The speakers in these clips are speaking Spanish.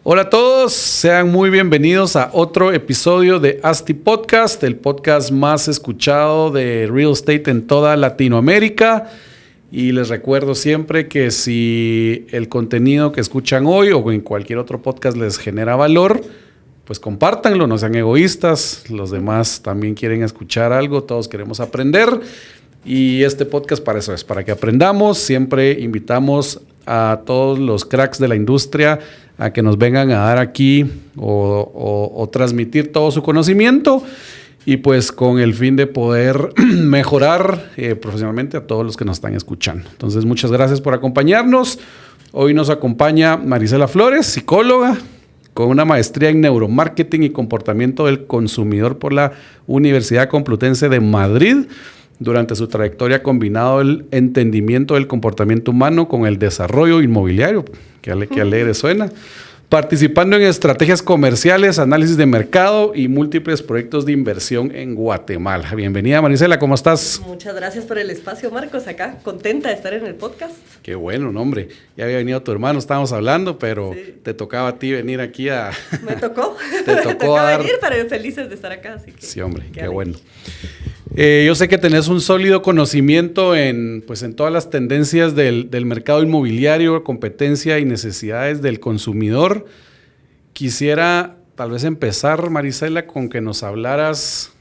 Hola a todos, sean muy bienvenidos a otro episodio de ASTI Podcast, el podcast más escuchado de real estate en toda Latinoamérica. Y les recuerdo siempre que si el contenido que escuchan hoy o en cualquier otro podcast les genera valor, pues compártanlo, no sean egoístas. Los demás también quieren escuchar algo, todos queremos aprender. Y este podcast para eso es, para que aprendamos. Siempre invitamos a todos los cracks de la industria a que nos vengan a dar aquí o transmitir todo su conocimiento y pues con el fin de poder mejorar profesionalmente a todos los que nos están escuchando. Entonces, muchas gracias por acompañarnos. Hoy nos acompaña Marisela Flores, psicóloga, con una maestría en neuromarketing y comportamiento del consumidor por la Universidad Complutense de Madrid. Durante su trayectoria ha combinado el entendimiento del comportamiento humano con el desarrollo inmobiliario, que alegre suena, participando en estrategias comerciales, análisis de mercado y múltiples proyectos de inversión en Guatemala. Bienvenida, Marisela, ¿cómo estás? Muchas gracias por el espacio, Marcos, acá, contenta de estar en el podcast. Qué bueno, no, hombre, ya había venido tu hermano, estábamos hablando, pero sí, te tocaba a ti venir aquí a... Me tocó, te tocó venir, pero felices de estar acá, así que... Sí, hombre, qué bueno. Yo sé que tenés un sólido conocimiento en todas las tendencias del mercado inmobiliario, competencia y necesidades del consumidor. Quisiera tal vez empezar, Marisela, con que nos hablaras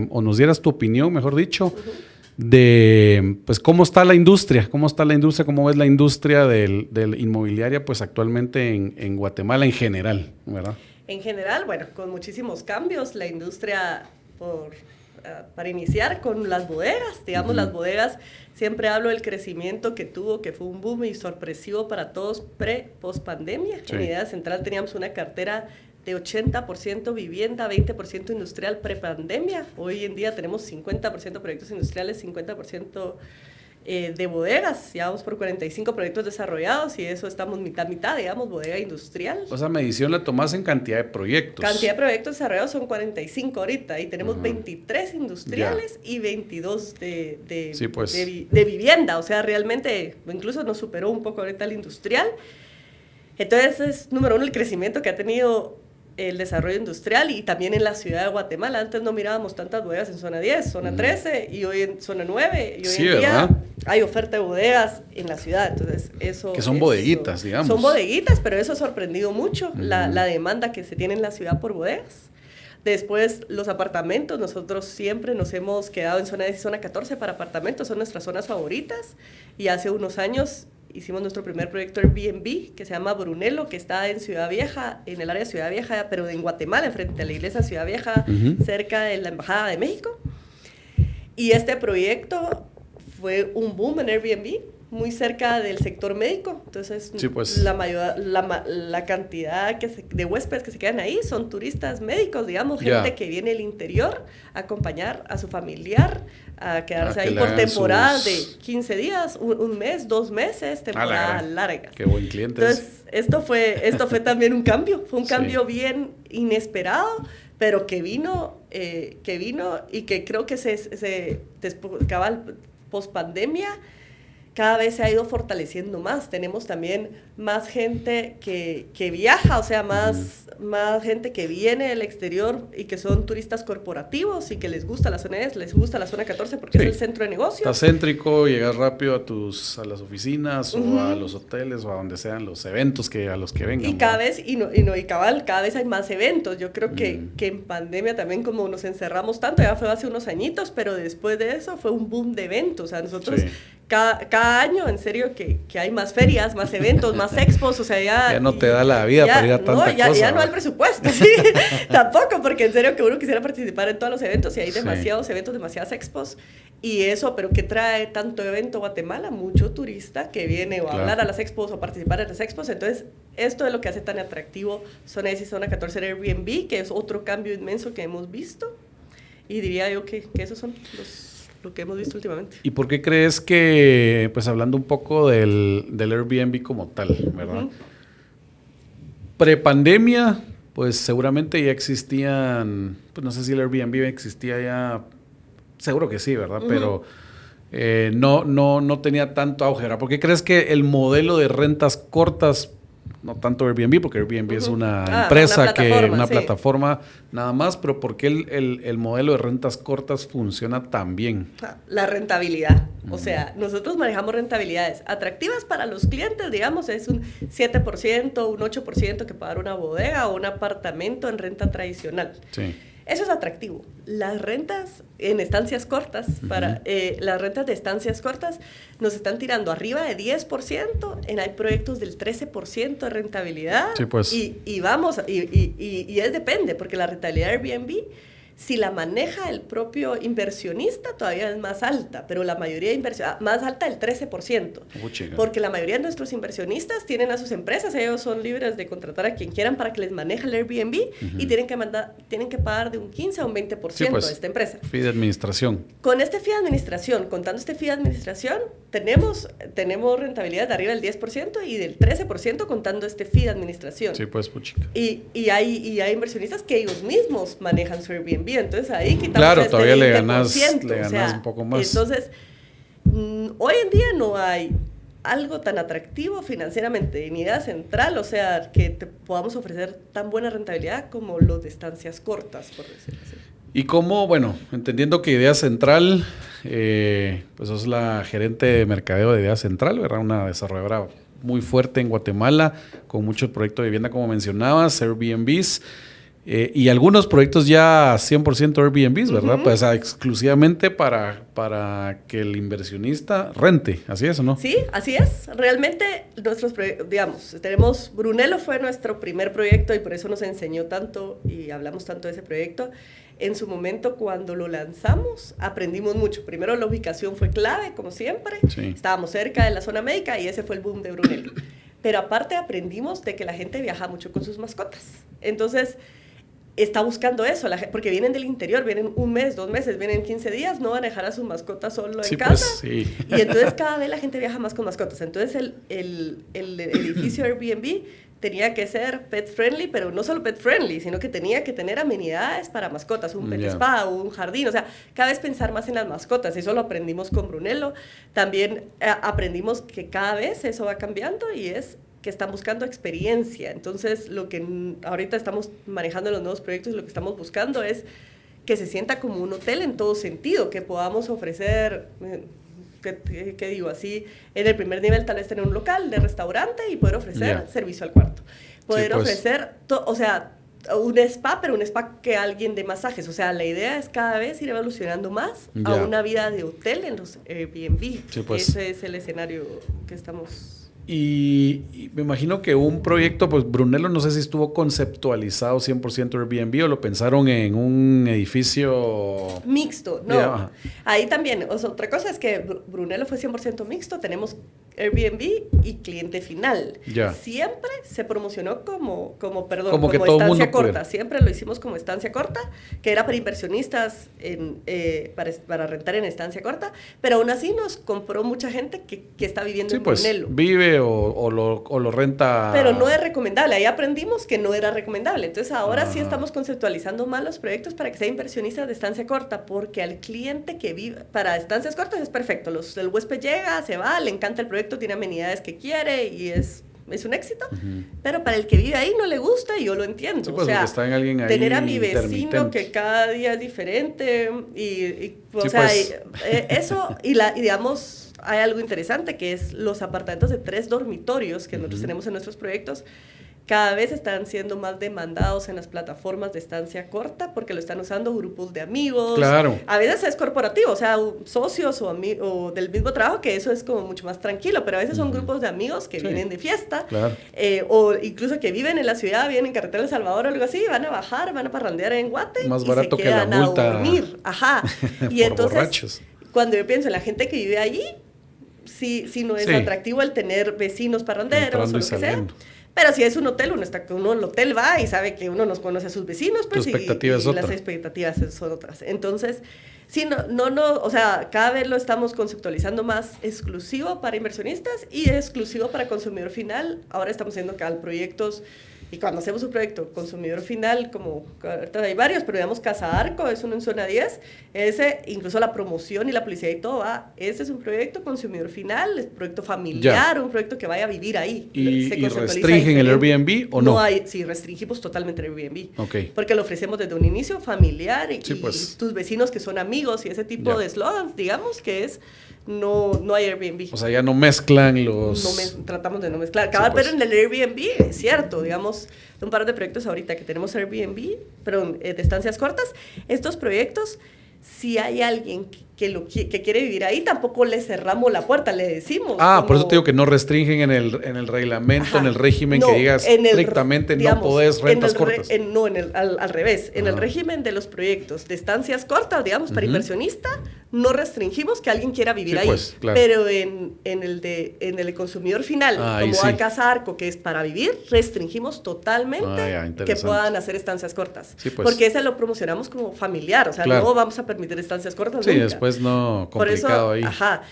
o nos dieras tu opinión, mejor dicho, de pues cómo está la industria, cómo ves la industria del inmobiliaria pues actualmente en Guatemala en general, ¿verdad? En general, bueno, con muchísimos cambios, la industria para iniciar con las bodegas, digamos, las bodegas, siempre hablo del crecimiento que tuvo, que fue un boom y sorpresivo para todos post pandemia. Sí. En Idea Central teníamos una cartera de 80% vivienda, 20% industrial pre-pandemia. Hoy en día tenemos 50% proyectos industriales, 50% de bodegas, ya vamos por 45 proyectos desarrollados y eso estamos mitad, digamos, bodega industrial. O sea, medición la tomás en cantidad de proyectos. Cantidad de proyectos desarrollados son 45 ahorita y tenemos 23 industriales y 22 de vivienda, o sea, realmente incluso nos superó un poco ahorita el industrial. Entonces es número uno el crecimiento que ha tenido el desarrollo industrial y también en la ciudad de Guatemala. Antes no mirábamos tantas bodegas en zona 10, zona 13 y hoy en zona 9 y hoy en día ¿verdad? Hay oferta de bodegas en la ciudad. Entonces eso que son bodeguitas, digamos. Son bodeguitas, pero eso ha sorprendido mucho la demanda que se tiene en la ciudad por bodegas. Después los apartamentos, nosotros siempre nos hemos quedado en zona 10 y zona 14 para apartamentos, son nuestras zonas favoritas y hace unos años hicimos nuestro primer proyecto Airbnb, que se llama Brunello, que está en Ciudad Vieja, en el área de Ciudad Vieja, pero en Guatemala, enfrente a la iglesia Ciudad Vieja, cerca de la Embajada de México. Y este proyecto fue un boom en Airbnb, muy cerca del sector médico. Entonces, sí, pues. la cantidad de huéspedes que se quedan ahí son turistas médicos, digamos, gente que viene del interior a acompañar a su familiar, a quedarse ahí por temporadas de 15 días, un mes, 2 meses, temporada larga. Qué buen cliente. Entonces, esto fue también un cambio, fue un cambio bien inesperado, pero que vino y que creo que cabal post pandemia cada vez se ha ido fortaleciendo más. Tenemos también más gente que viaja, o sea, más gente que viene del exterior y que son turistas corporativos y que les gusta la zona 10, les gusta la zona 14 porque es el centro de negocios. Está céntrico, llegas rápido a las oficinas o a los hoteles o a donde sean los eventos a los que vengan. Y cada vez, cada vez hay más eventos. Yo creo que en pandemia también como nos encerramos tanto, ya fue hace unos añitos, pero después de eso fue un boom de eventos. O sea, nosotros... Sí. Cada año, en serio, que hay más ferias, más eventos, más expos, o sea, ya no te da la vida para ir a tanta cosa. Ya no hay presupuesto, sí, tampoco, porque en serio que uno quisiera participar en todos los eventos y hay demasiados eventos, demasiadas expos, y eso, pero ¿qué trae tanto evento a Guatemala? Mucho turista que viene o a hablar a las expos o participar en las expos, entonces esto es lo que hace tan atractivo Zona 10 y Zona 14 en Airbnb, que es otro cambio inmenso que hemos visto, y diría yo que esos son lo que hemos visto últimamente. ¿Y por qué crees que, pues hablando un poco del Airbnb como tal, ¿verdad? Prepandemia, pues seguramente ya existían, pues no sé si el Airbnb existía ya, seguro que sí, ¿verdad? Pero no tenía tanto auge, ¿verdad? ¿Por qué crees que el modelo de rentas cortas no tanto Airbnb, porque Airbnb es una empresa, una plataforma nada más, pero ¿por qué el modelo de rentas cortas funciona tan bien? La rentabilidad. O sea, nosotros manejamos rentabilidades atractivas para los clientes, digamos, es un 7%, un 8% que pagar una bodega o un apartamento en renta tradicional. Sí. Eso es atractivo. Las rentas en estancias cortas, las rentas de estancias cortas nos están tirando arriba de 10%, hay proyectos del 13% de rentabilidad. Sí, pues. Y depende, porque la rentabilidad de Airbnb, si la maneja el propio inversionista, todavía es más alta, pero la mayoría más alta del 13%. Porque la mayoría de nuestros inversionistas tienen a sus empresas, ellos son libres de contratar a quien quieran para que les maneje el Airbnb y tienen que pagar de un 15 a un 20% de esta empresa. Fee de administración. Con este fee de administración, contando este fee de administración, tenemos rentabilidad de arriba del 10% y del 13% contando este fee de administración. Sí, pues, puchica. Y hay inversionistas que ellos mismos manejan su Airbnb. Entonces ahí quitamos claro, todavía 20%, le ganas un poco más. Entonces, hoy en día no hay algo tan atractivo financieramente en Idea Central, o sea, que te podamos ofrecer tan buena rentabilidad como los de estancias cortas, por decirlo así. Y cómo, bueno, entendiendo que Idea Central, pues sos la gerente de mercadeo de Idea Central, ¿verdad? Una desarrolladora muy fuerte en Guatemala, con muchos proyectos de vivienda, como mencionabas, Airbnbs. Y algunos proyectos ya 100% Airbnbs, ¿verdad? Pues exclusivamente para que el inversionista rente, ¿así es o no? Sí, así es. Realmente nuestros proyectos, digamos, Brunello fue nuestro primer proyecto y por eso nos enseñó tanto y hablamos tanto de ese proyecto. En su momento, cuando lo lanzamos, aprendimos mucho. Primero, la ubicación fue clave, como siempre. Sí. Estábamos cerca de la zona médica y ese fue el boom de Brunello. Pero aparte aprendimos de que la gente viaja mucho con sus mascotas. Entonces, está buscando eso, porque vienen del interior, vienen un mes, 2 meses, vienen 15 días, no van a dejar a sus mascotas solo en casa. Pues, sí. Y entonces cada vez la gente viaja más con mascotas. Entonces el edificio Airbnb tenía que ser pet friendly, pero no solo pet friendly, sino que tenía que tener amenidades para mascotas, un pet spa, un jardín, o sea, cada vez pensar más en las mascotas. Eso lo aprendimos con Brunello. También aprendimos que cada vez eso va cambiando y es que están buscando experiencia. Entonces, lo que ahorita estamos manejando en los nuevos proyectos, lo que estamos buscando es que se sienta como un hotel en todo sentido, que podamos ofrecer, ¿qué digo? Así, en el primer nivel tal vez tener un local de restaurante y poder ofrecer servicio al cuarto. Poder ofrecer, o sea, un spa, pero un spa que alguien de masajes. O sea, la idea es cada vez ir evolucionando más a una vida de hotel en los Airbnb. Sí, pues. Ese es el escenario que estamos... Y me imagino que un proyecto, pues Brunello no sé si estuvo conceptualizado 100% Airbnb o lo pensaron en un edificio... Mixto, no. Ahí también, o sea, otra cosa es que Brunello fue 100% mixto, tenemos Airbnb y cliente final. Siempre se promocionó como estancia corta, siempre lo hicimos como estancia corta, que era para inversionistas para rentar en estancia corta, pero aún así nos compró mucha gente que está viviendo en Brunello. Vive o lo renta. Pero no es recomendable, ahí aprendimos que no era recomendable, entonces ahora sí estamos conceptualizando más los proyectos para que sea inversionistas de estancia corta, porque al cliente que vive, para estancias cortas es perfecto, el huésped llega, se va, le encanta el proyecto, tiene amenidades que quiere y es un éxito, pero para el que vive ahí no le gusta y yo lo entiendo. Sí, pues, o sea, está en alguien ahí tener a mi vecino que cada día es diferente eso y digamos hay algo interesante que es los apartamentos de 3 dormitorios que nosotros tenemos en nuestros proyectos. Cada vez están siendo más demandados en las plataformas de estancia corta porque lo están usando grupos de amigos. Claro. A veces es corporativo, o sea, socios o del mismo trabajo, que eso es como mucho más tranquilo, pero a veces son grupos de amigos que vienen de fiesta, o incluso que viven en la ciudad, vienen en Carretera El Salvador o algo así, van a bajar, van a parrandear en Guate más y barato se quedan que la multa a dormir. Y entonces, borrachos. Cuando yo pienso en la gente que vive allí, sí no es atractivo el tener vecinos parranderos o lo que sea. Pero si es un hotel, uno al hotel va y sabe que uno nos conoce a sus vecinos, pues y las expectativas son otras. Entonces, sí, o sea, cada vez lo estamos conceptualizando más exclusivo para inversionistas y exclusivo para consumidor final. Ahora estamos haciendo proyectos Y cuando hacemos un proyecto consumidor final, como ahorita hay varios, pero digamos Casa Arco es uno en zona 10, ese, incluso la promoción y la publicidad y todo, ese es un proyecto consumidor final, es un proyecto familiar, un proyecto que vaya a vivir ahí. ¿Y restringen el Airbnb o no? Sí, restringimos totalmente el Airbnb. Okay. Porque lo ofrecemos desde un inicio familiar y tus vecinos que son amigos y ese tipo de slogans, digamos, que es no hay Airbnb. O sea, ya no mezclan los... Tratamos de no mezclar. Pero en el Airbnb es cierto, digamos, un par de proyectos ahorita que tenemos Airbnb, pero de estancias cortas, estos proyectos, si hay alguien que quiere vivir ahí, tampoco le cerramos la puerta, le decimos. Por eso te digo que no restringen en el reglamento, en el régimen, que digas estrictamente no podés rentas cortas. Al revés, en el régimen de los proyectos de estancias cortas, digamos, para inversionista, no restringimos que alguien quiera vivir ahí. Pues, claro. Pero en el consumidor final, como a Casa Arco, que es para vivir, restringimos totalmente que puedan hacer estancias cortas. Sí, pues. Porque ese lo promocionamos como familiar, o sea, no vamos a permitir estancias cortas nunca. Después no, complicado ahí.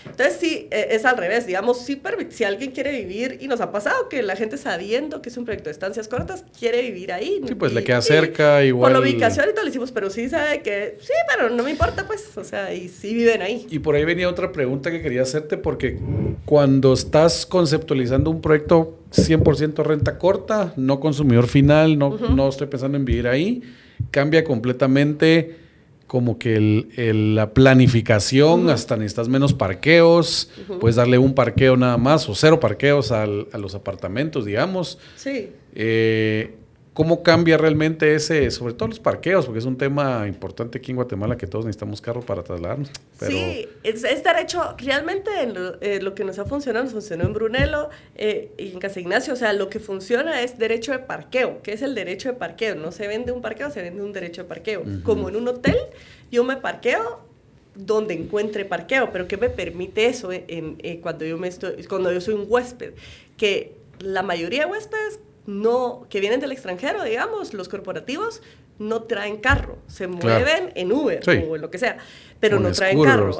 Entonces sí, es al revés, digamos, si alguien quiere vivir, y nos ha pasado que la gente sabiendo que es un proyecto de estancias cortas, quiere vivir ahí. Sí, pues le queda cerca, igual. Por la ubicación y todo le decimos, pero sí sabe que, sí, pero no me importa, pues, o sea, y sí viven ahí. Y por ahí venía otra pregunta que quería hacerte, porque cuando estás conceptualizando un proyecto 100% renta corta, no consumidor final, no estoy pensando en vivir ahí, cambia completamente como que la planificación, hasta necesitas menos parqueos, puedes darle un parqueo nada más o 0 parqueos a los apartamentos, digamos. Sí. ¿Cómo cambia realmente sobre todo los parqueos? Porque es un tema importante aquí en Guatemala, que todos necesitamos carro para trasladarnos. Pero... Sí, es derecho, realmente lo que nos funcionó en Brunello y en Casa Ignacio, o sea, lo que funciona es derecho de parqueo. ¿Qué es el derecho de parqueo? No se vende un parqueo, se vende un derecho de parqueo. Como en un hotel, yo me parqueo donde encuentre parqueo, pero ¿qué me permite eso cuando yo soy un huésped? Que la mayoría de huéspedes que vienen del extranjero, digamos, los corporativos, no traen carro, se mueven en Uber o en lo que sea, pero no traen carro.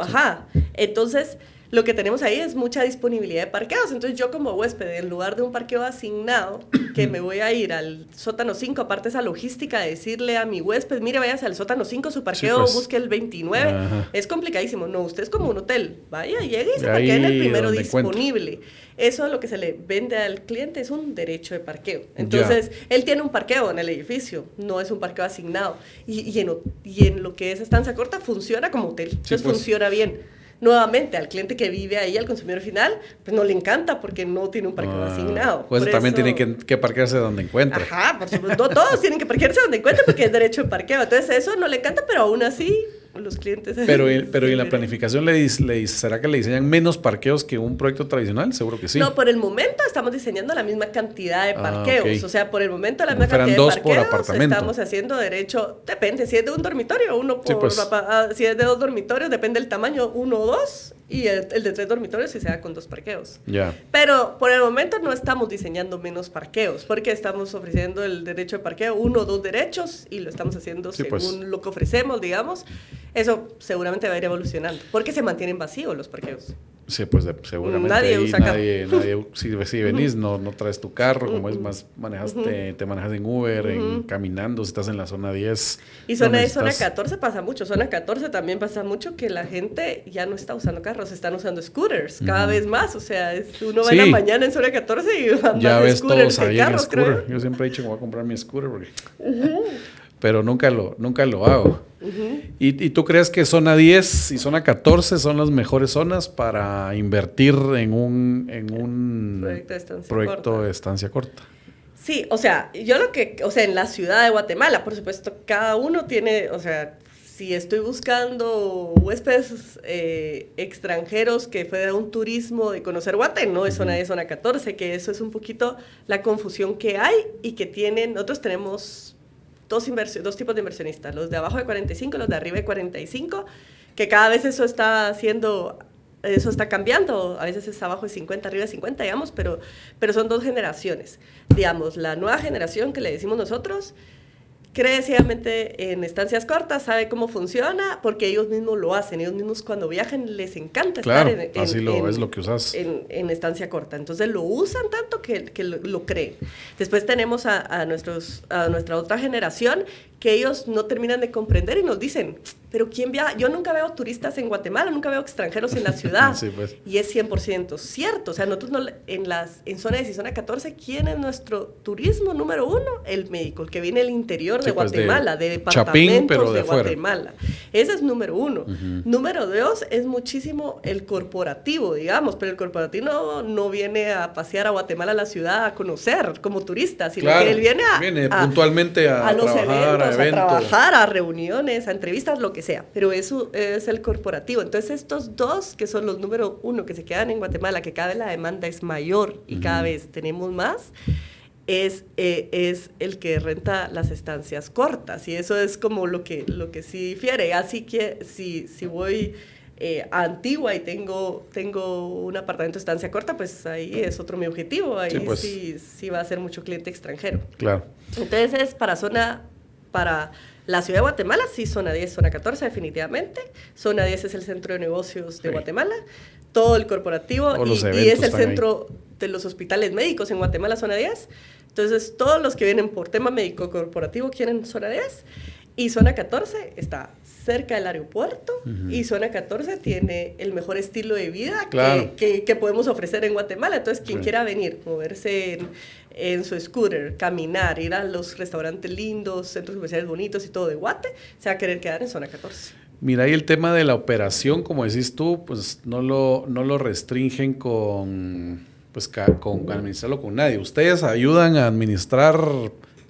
Entonces, lo que tenemos ahí es mucha disponibilidad de parqueos. Entonces, yo como huésped, en lugar de un parqueo asignado, que me voy a ir al sótano 5, aparte esa logística de decirle a mi huésped, mire, váyase al sótano 5, su parqueo, busque el 29, es complicadísimo. No, usted es como un hotel, vaya, llegue y se parquea en el primero disponible. Encuentre. Eso lo que se le vende al cliente es un derecho de parqueo. Entonces, él tiene un parqueo en el edificio, no es un parqueo asignado. Y en lo que es estancia corta, funciona como hotel. Entonces, funciona bien. Nuevamente, al cliente que vive ahí, al consumidor final, pues no le encanta porque no tiene un parqueo asignado. Pues también tiene que parquearse donde encuentre. Por supuesto, todos tienen que parquearse donde encuentre porque es derecho de parqueo. Entonces, eso no le encanta, pero aún así... los clientes. Pero en la planificación ¿será que le diseñan menos parqueos que un proyecto tradicional? Seguro que sí. No, por el momento estamos diseñando la misma cantidad de parqueos. O sea, por el momento la misma cantidad de parqueos. Por apartamento. Estamos haciendo derecho, depende, si es de un dormitorio, si es de 2 dormitorios, depende del tamaño, 1 o 2, y el de 3 dormitorios si se da con 2 parqueos. Pero por el momento no estamos diseñando menos parqueos, porque estamos ofreciendo el derecho de parqueo, 1 o 2 derechos, y lo estamos haciendo según lo que ofrecemos, digamos. Eso seguramente va a ir evolucionando, porque se mantienen vacíos los parqueos. Sí, pues seguramente nadie usa carro. Si venís, no traes tu carro, como es más, te manejas en Uber, caminando, si estás en la zona 10. Y zona 14 pasa mucho, zona 14 también pasa mucho que la gente ya no está usando carros, están usando scooters cada vez más, o sea, uno va en la mañana en zona 14 y van ya más ves scooters todos ahí que carros, en scooter. creo. Yo siempre he dicho que voy a comprar mi scooter porque... pero nunca lo hago. ¿Y tú crees que zona 10 y zona 14 son las mejores zonas para invertir en un proyecto de estancia corta? Sí, o sea, en la ciudad de Guatemala, por supuesto, cada uno tiene, o sea, si estoy buscando huéspedes extranjeros que fuera un turismo de conocer Guate, no es zona 10, zona 14, que eso es un poquito la confusión que hay y que nosotros tenemos... Dos tipos de inversionistas, los de abajo de 45 y los de arriba de 45, que cada vez eso está cambiando, a veces es abajo de 50, arriba de 50, digamos, pero son 2 generaciones. Digamos, la nueva generación que le decimos nosotros cree ciegamente en estancias cortas, sabe cómo funciona, porque ellos mismos lo hacen. Ellos mismos cuando viajan les encanta claro, estar es lo que usas. En estancia corta. Entonces lo usan tanto que lo creen. Después tenemos a nuestra otra generación que ellos no terminan de comprender y nos dicen, pero ¿quién viaja? Yo nunca veo turistas en Guatemala, nunca veo extranjeros en la ciudad. Sí, pues. Y es 100% cierto. O sea, nosotros en zona 10 y zona 14, ¿quién es nuestro turismo número 1? El médico, el que viene del interior de Guatemala, de departamentos Chapín, pero de fuera. Guatemala. Ese es número 1. Número 2 es muchísimo el corporativo, digamos, pero el corporativo no viene a pasear a Guatemala, a la ciudad, a conocer como turista, sino que él viene puntualmente a los trabajar, eventos, a trabajar, a reuniones, a entrevistas, lo que sea. Pero eso es el corporativo. Entonces, estos dos, que son los número 1, que se quedan en Guatemala, que cada vez la demanda es mayor y cada vez tenemos más, es el que renta las estancias cortas. Y eso es como lo que sí difiere. Así que si voy a Antigua y tengo un apartamento de estancia corta, pues ahí es otro mi objetivo. Ahí sí va a ser mucho cliente extranjero. Claro. Entonces, para la ciudad de Guatemala, sí, zona 10, zona 14, definitivamente. Zona 10 es el centro de negocios de Guatemala, todo el corporativo, y es el centro de los hospitales médicos en Guatemala, zona 10. Entonces, todos los que vienen por tema médico corporativo quieren zona 10. Y zona 14 está cerca del aeropuerto, y zona 14 tiene el mejor estilo de vida que podemos ofrecer en Guatemala. Entonces, quien quiera venir, moverse en su scooter, caminar, ir a los restaurantes lindos, centros comerciales bonitos y todo de Guate, se va a querer quedar en zona 14. Mira, y el tema de la operación, como decís tú, pues no lo restringen con administrarlo con nadie. ¿Ustedes ayudan a administrar?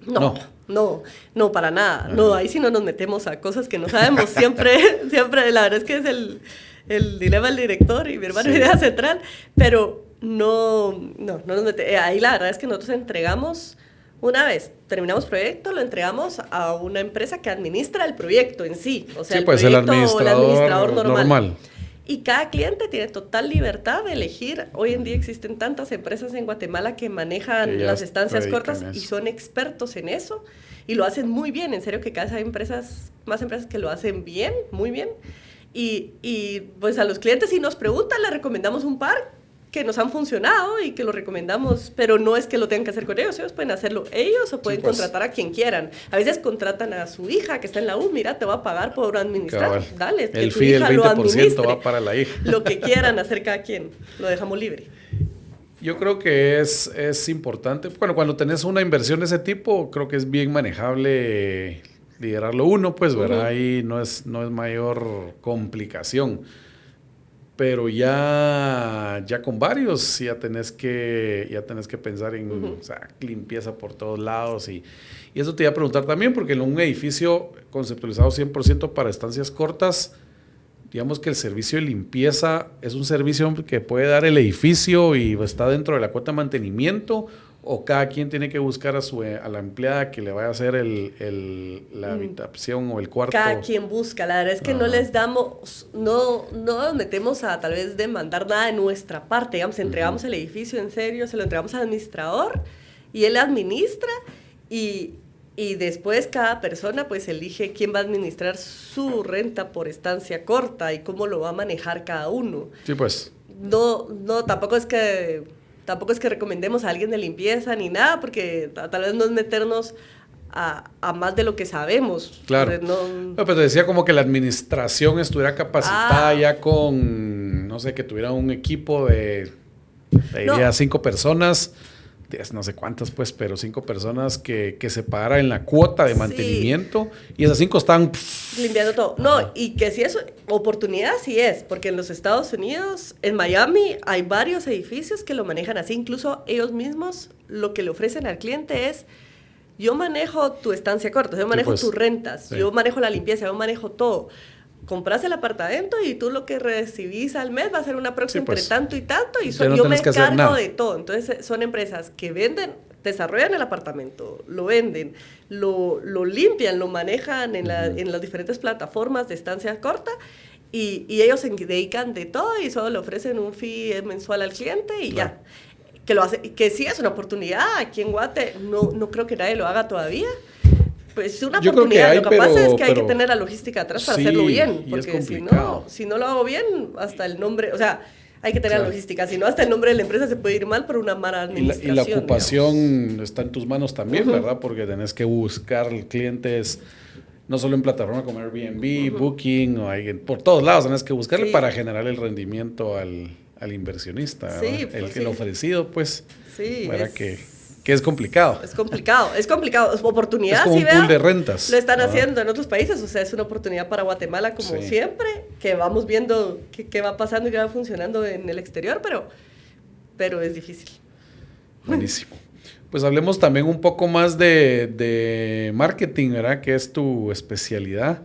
No, para nada. No, ahí sí no nos metemos a cosas que no sabemos. Siempre, la verdad es que es el dilema del director y mi hermano idea central, pero no nos metemos. Ahí la verdad es que nosotros entregamos, una vez terminamos proyecto, lo entregamos a una empresa que administra el proyecto en sí. O sea, el administrador normal. Y cada cliente tiene total libertad de elegir. Hoy en día existen tantas empresas en Guatemala que manejan las estancias cortas y son expertos en eso. Y lo hacen muy bien. En serio que cada vez hay más empresas que lo hacen bien, muy bien. Y pues a los clientes, si nos preguntan, les recomendamos un par que nos han funcionado y que lo recomendamos, pero no es que lo tengan que hacer con ellos pueden hacerlo ellos o pueden contratar a quien quieran. A veces contratan a su hija que está en la U, mira, te va a pagar por administrar, dale, que tu hija lo administre. El 20% va para la hija. Lo que quieran hacer cada quien, lo dejamos libre. Yo creo que es importante, bueno, cuando tenés una inversión de ese tipo, creo que es bien manejable liderarlo uno, pues, ¿verdad? Ahí no es mayor complicación. Pero ya con varios ya tenés que pensar en limpieza por todos lados. Y eso te iba a preguntar también, porque en un edificio conceptualizado 100% para estancias cortas, digamos que el servicio de limpieza es un servicio que puede dar el edificio y está dentro de la cuota de mantenimiento, o cada quien tiene que buscar a la empleada que le vaya a hacer la habitación o el cuarto. Cada quien busca, la verdad es que no les damos, no nos metemos a tal vez demandar nada de nuestra parte, digamos, entregamos el edificio en serio, se lo entregamos al administrador y él administra y después cada persona pues elige quién va a administrar su renta por estancia corta y cómo lo va a manejar cada uno. Sí, pues. No, tampoco es que recomendemos a alguien de limpieza ni nada, porque tal vez no es meternos a más de lo que sabemos. Claro. Pero te decía como que la administración estuviera capacitada ya con, no sé, que tuviera un equipo de 5 personas, no sé cuántas pues, pero 5 personas que se pagara en la cuota de mantenimiento, y esas 5 están limpiando todo. No, y que si es oportunidad, sí es, porque en los Estados Unidos, en Miami, hay varios edificios que lo manejan así. Incluso ellos mismos lo que le ofrecen al cliente es: yo manejo tu estancia corta, yo manejo tus rentas, yo manejo la limpieza, yo manejo todo. Compras el apartamento y tú lo que recibís al mes va a ser una próxima entre tanto y tanto, y yo me encargo de todo. Entonces son empresas que desarrollan el apartamento, lo venden, lo limpian, lo manejan en las diferentes plataformas de estancia corta, y ellos se dedican de todo y solo le ofrecen un fee mensual al cliente y ya. Que lo hace, que sí es una oportunidad aquí en Guate, no creo que nadie lo haga todavía, Pues es una Yo creo que oportunidad, hay, lo que pasa es que hay que pero tener la logística atrás para sí, hacerlo bien, y es porque si complicado. no lo hago bien, hasta el nombre, o sea, hay que tener Claro. la logística, si no hasta el nombre de la empresa se puede ir mal por una mala Y la administración. ocupación está en tus manos también, Ujú. ¿verdad? Porque tenés que buscar clientes, no solo en plataformas como Airbnb, Booking, o por todos lados tenés que buscarle Sí. para generar el rendimiento al inversionista, ¿verdad? Sí, pues el sí. ofrecido, pues, Sí, ¿verdad? Que es complicado. es complicado. Es oportunidad, Es como sí, un vea, pool de rentas. lo están ¿verdad? haciendo en otros países, o sea, es una oportunidad para Guatemala como Sí. siempre, que vamos viendo qué va pasando y qué va funcionando en el exterior, pero es difícil. Buenísimo. Pues hablemos también un poco más de marketing, ¿verdad? Que es tu especialidad.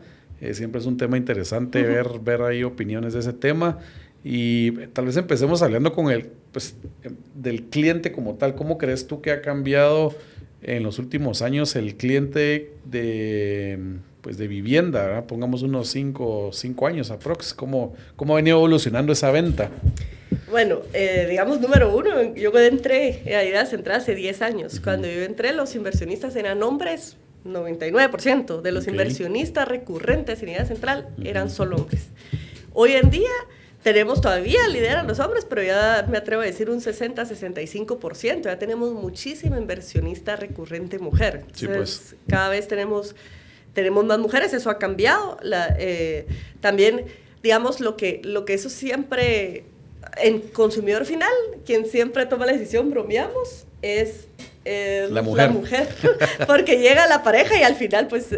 Siempre es un tema interesante ver ahí opiniones de ese tema. Y tal vez empecemos hablando del cliente como tal. ¿Cómo crees tú que ha cambiado en los últimos años el cliente de vivienda, ¿verdad? Pongamos unos 5 años aprox. ¿Cómo ha venido evolucionando esa venta? Bueno, digamos, número uno, yo entré a Idea Central hace 10 años. Cuando yo entré, los inversionistas eran hombres, 99% de los inversionistas recurrentes en Idea Central eran solo hombres. Hoy en día todavía lideran los hombres, pero ya me atrevo a decir un 60-65%. Ya tenemos muchísima inversionista recurrente mujer. Entonces, Sí, pues. cada vez tenemos más mujeres, eso ha cambiado. También, digamos, lo que eso siempre, en consumidor final, quien siempre toma la decisión, bromeamos, es la mujer. Porque llega la pareja y al final, pues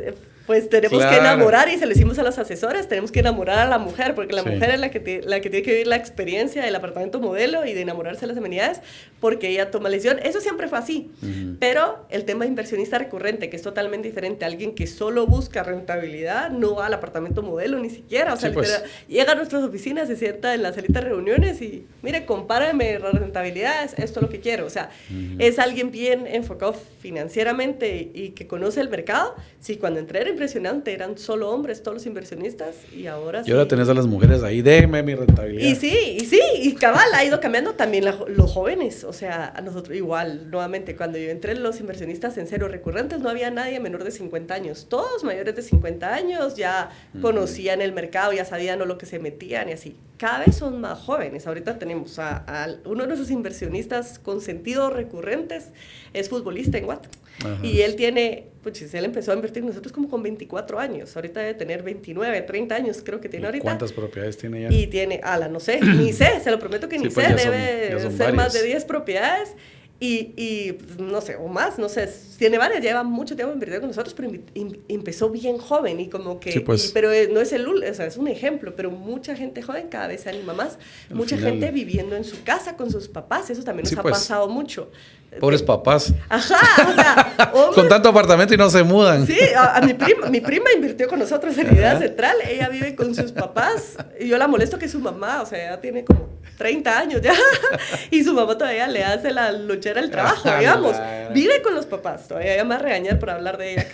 tenemos que enamorar, y se lo decimos a los asesores, tenemos que enamorar a la mujer, porque la mujer es la que tiene que vivir la experiencia del apartamento modelo y de enamorarse de las amenidades, porque ella toma la decisión. Eso siempre fue así, pero el tema de inversionista recurrente, que es totalmente diferente, alguien que solo busca rentabilidad, no va al apartamento modelo ni siquiera, o sea, llega a nuestras oficinas, se sienta en la salita de reuniones y, mire, compárame la rentabilidad, esto es lo que quiero, o sea, es alguien bien enfocado financieramente y que conoce el mercado. Sí, cuando entré era impresionante, eran solo hombres todos los inversionistas, y ahora Y ahora tenés a las mujeres ahí, déjeme mi rentabilidad. Y cabal, ha ido cambiando también los jóvenes, o sea, a nosotros igual, nuevamente, cuando yo entré, los inversionistas en cero recurrentes, no había nadie menor de 50 años, todos mayores de 50 años, ya conocían el mercado, ya sabían lo que se metían y así. Cada vez son más jóvenes. Ahorita tenemos a uno de nuestros inversionistas con sentido recurrentes, es futbolista en Guate. Y él él empezó a invertir en nosotros como con 24 años. Ahorita debe tener 29, 30 años, creo que tiene ahorita. ¿Cuántas propiedades tiene ya? Y tiene, no sé, ni sé, se lo prometo que ni sé, pues debe son ser varias. más de 10 propiedades. Y no sé, o más, no sé, tiene varias, lleva mucho tiempo invirtiendo con nosotros, pero empezó bien joven y como que, pero no es o sea, es un ejemplo, pero mucha gente joven cada vez se anima más, mucha gente viviendo en su casa con sus papás, eso también nos ha pasado mucho. Pobres papás. Ajá, o sea, con tanto apartamento y no se mudan. Sí, mi prima invirtió con nosotros en Idea Central, ella vive con sus papás, y yo la molesto que su mamá, o sea, ya tiene como 30 años ya, y su mamá todavía le hace la lonchera al trabajo, digamos, vive con los papás, todavía ella me va a regañar por hablar de ella,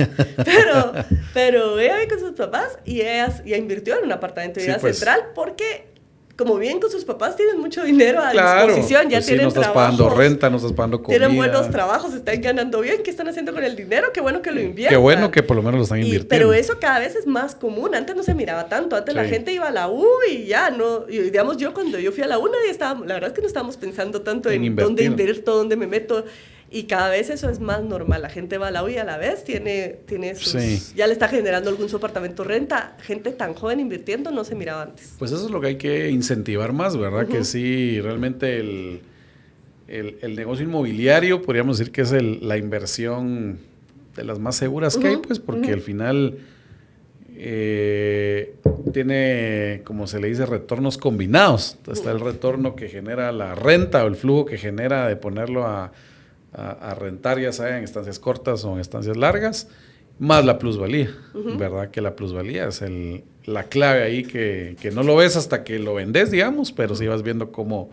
pero ella vive con sus papás, y ella invirtió en un apartamento de Idea Central, porque como bien con sus papás tienen mucho dinero a disposición, ya tienen no estás trabajos, pagando renta, no estás pagando comida. Tienen buenos trabajos, están ganando bien. ¿Qué están haciendo con el dinero? Qué bueno que lo inviertan. Qué bueno que por lo menos lo están invirtiendo. Pero eso cada vez es más común. Antes no se miraba tanto. Antes la gente iba a la U y ya no. Y digamos, cuando yo fui a la U, la verdad es que no estábamos pensando tanto en dónde invierto, dónde me meto. Y cada vez eso es más normal. La gente va a la U y a la vez tiene sus... Ya le está generando algún su apartamento renta. Gente tan joven invirtiendo no se miraba antes. Pues eso es lo que hay que incentivar más, ¿verdad? Que sí, realmente el negocio inmobiliario, podríamos decir que es la inversión de las más seguras que hay, pues, porque al final tiene, como se le dice, retornos combinados. Está el retorno que genera la renta o el flujo que genera de ponerlo a rentar, ya sea en estancias cortas o en estancias largas, más la plusvalía, ¿verdad? Que la plusvalía es la clave ahí que no lo ves hasta que lo vendes, digamos, pero sí vas viendo cómo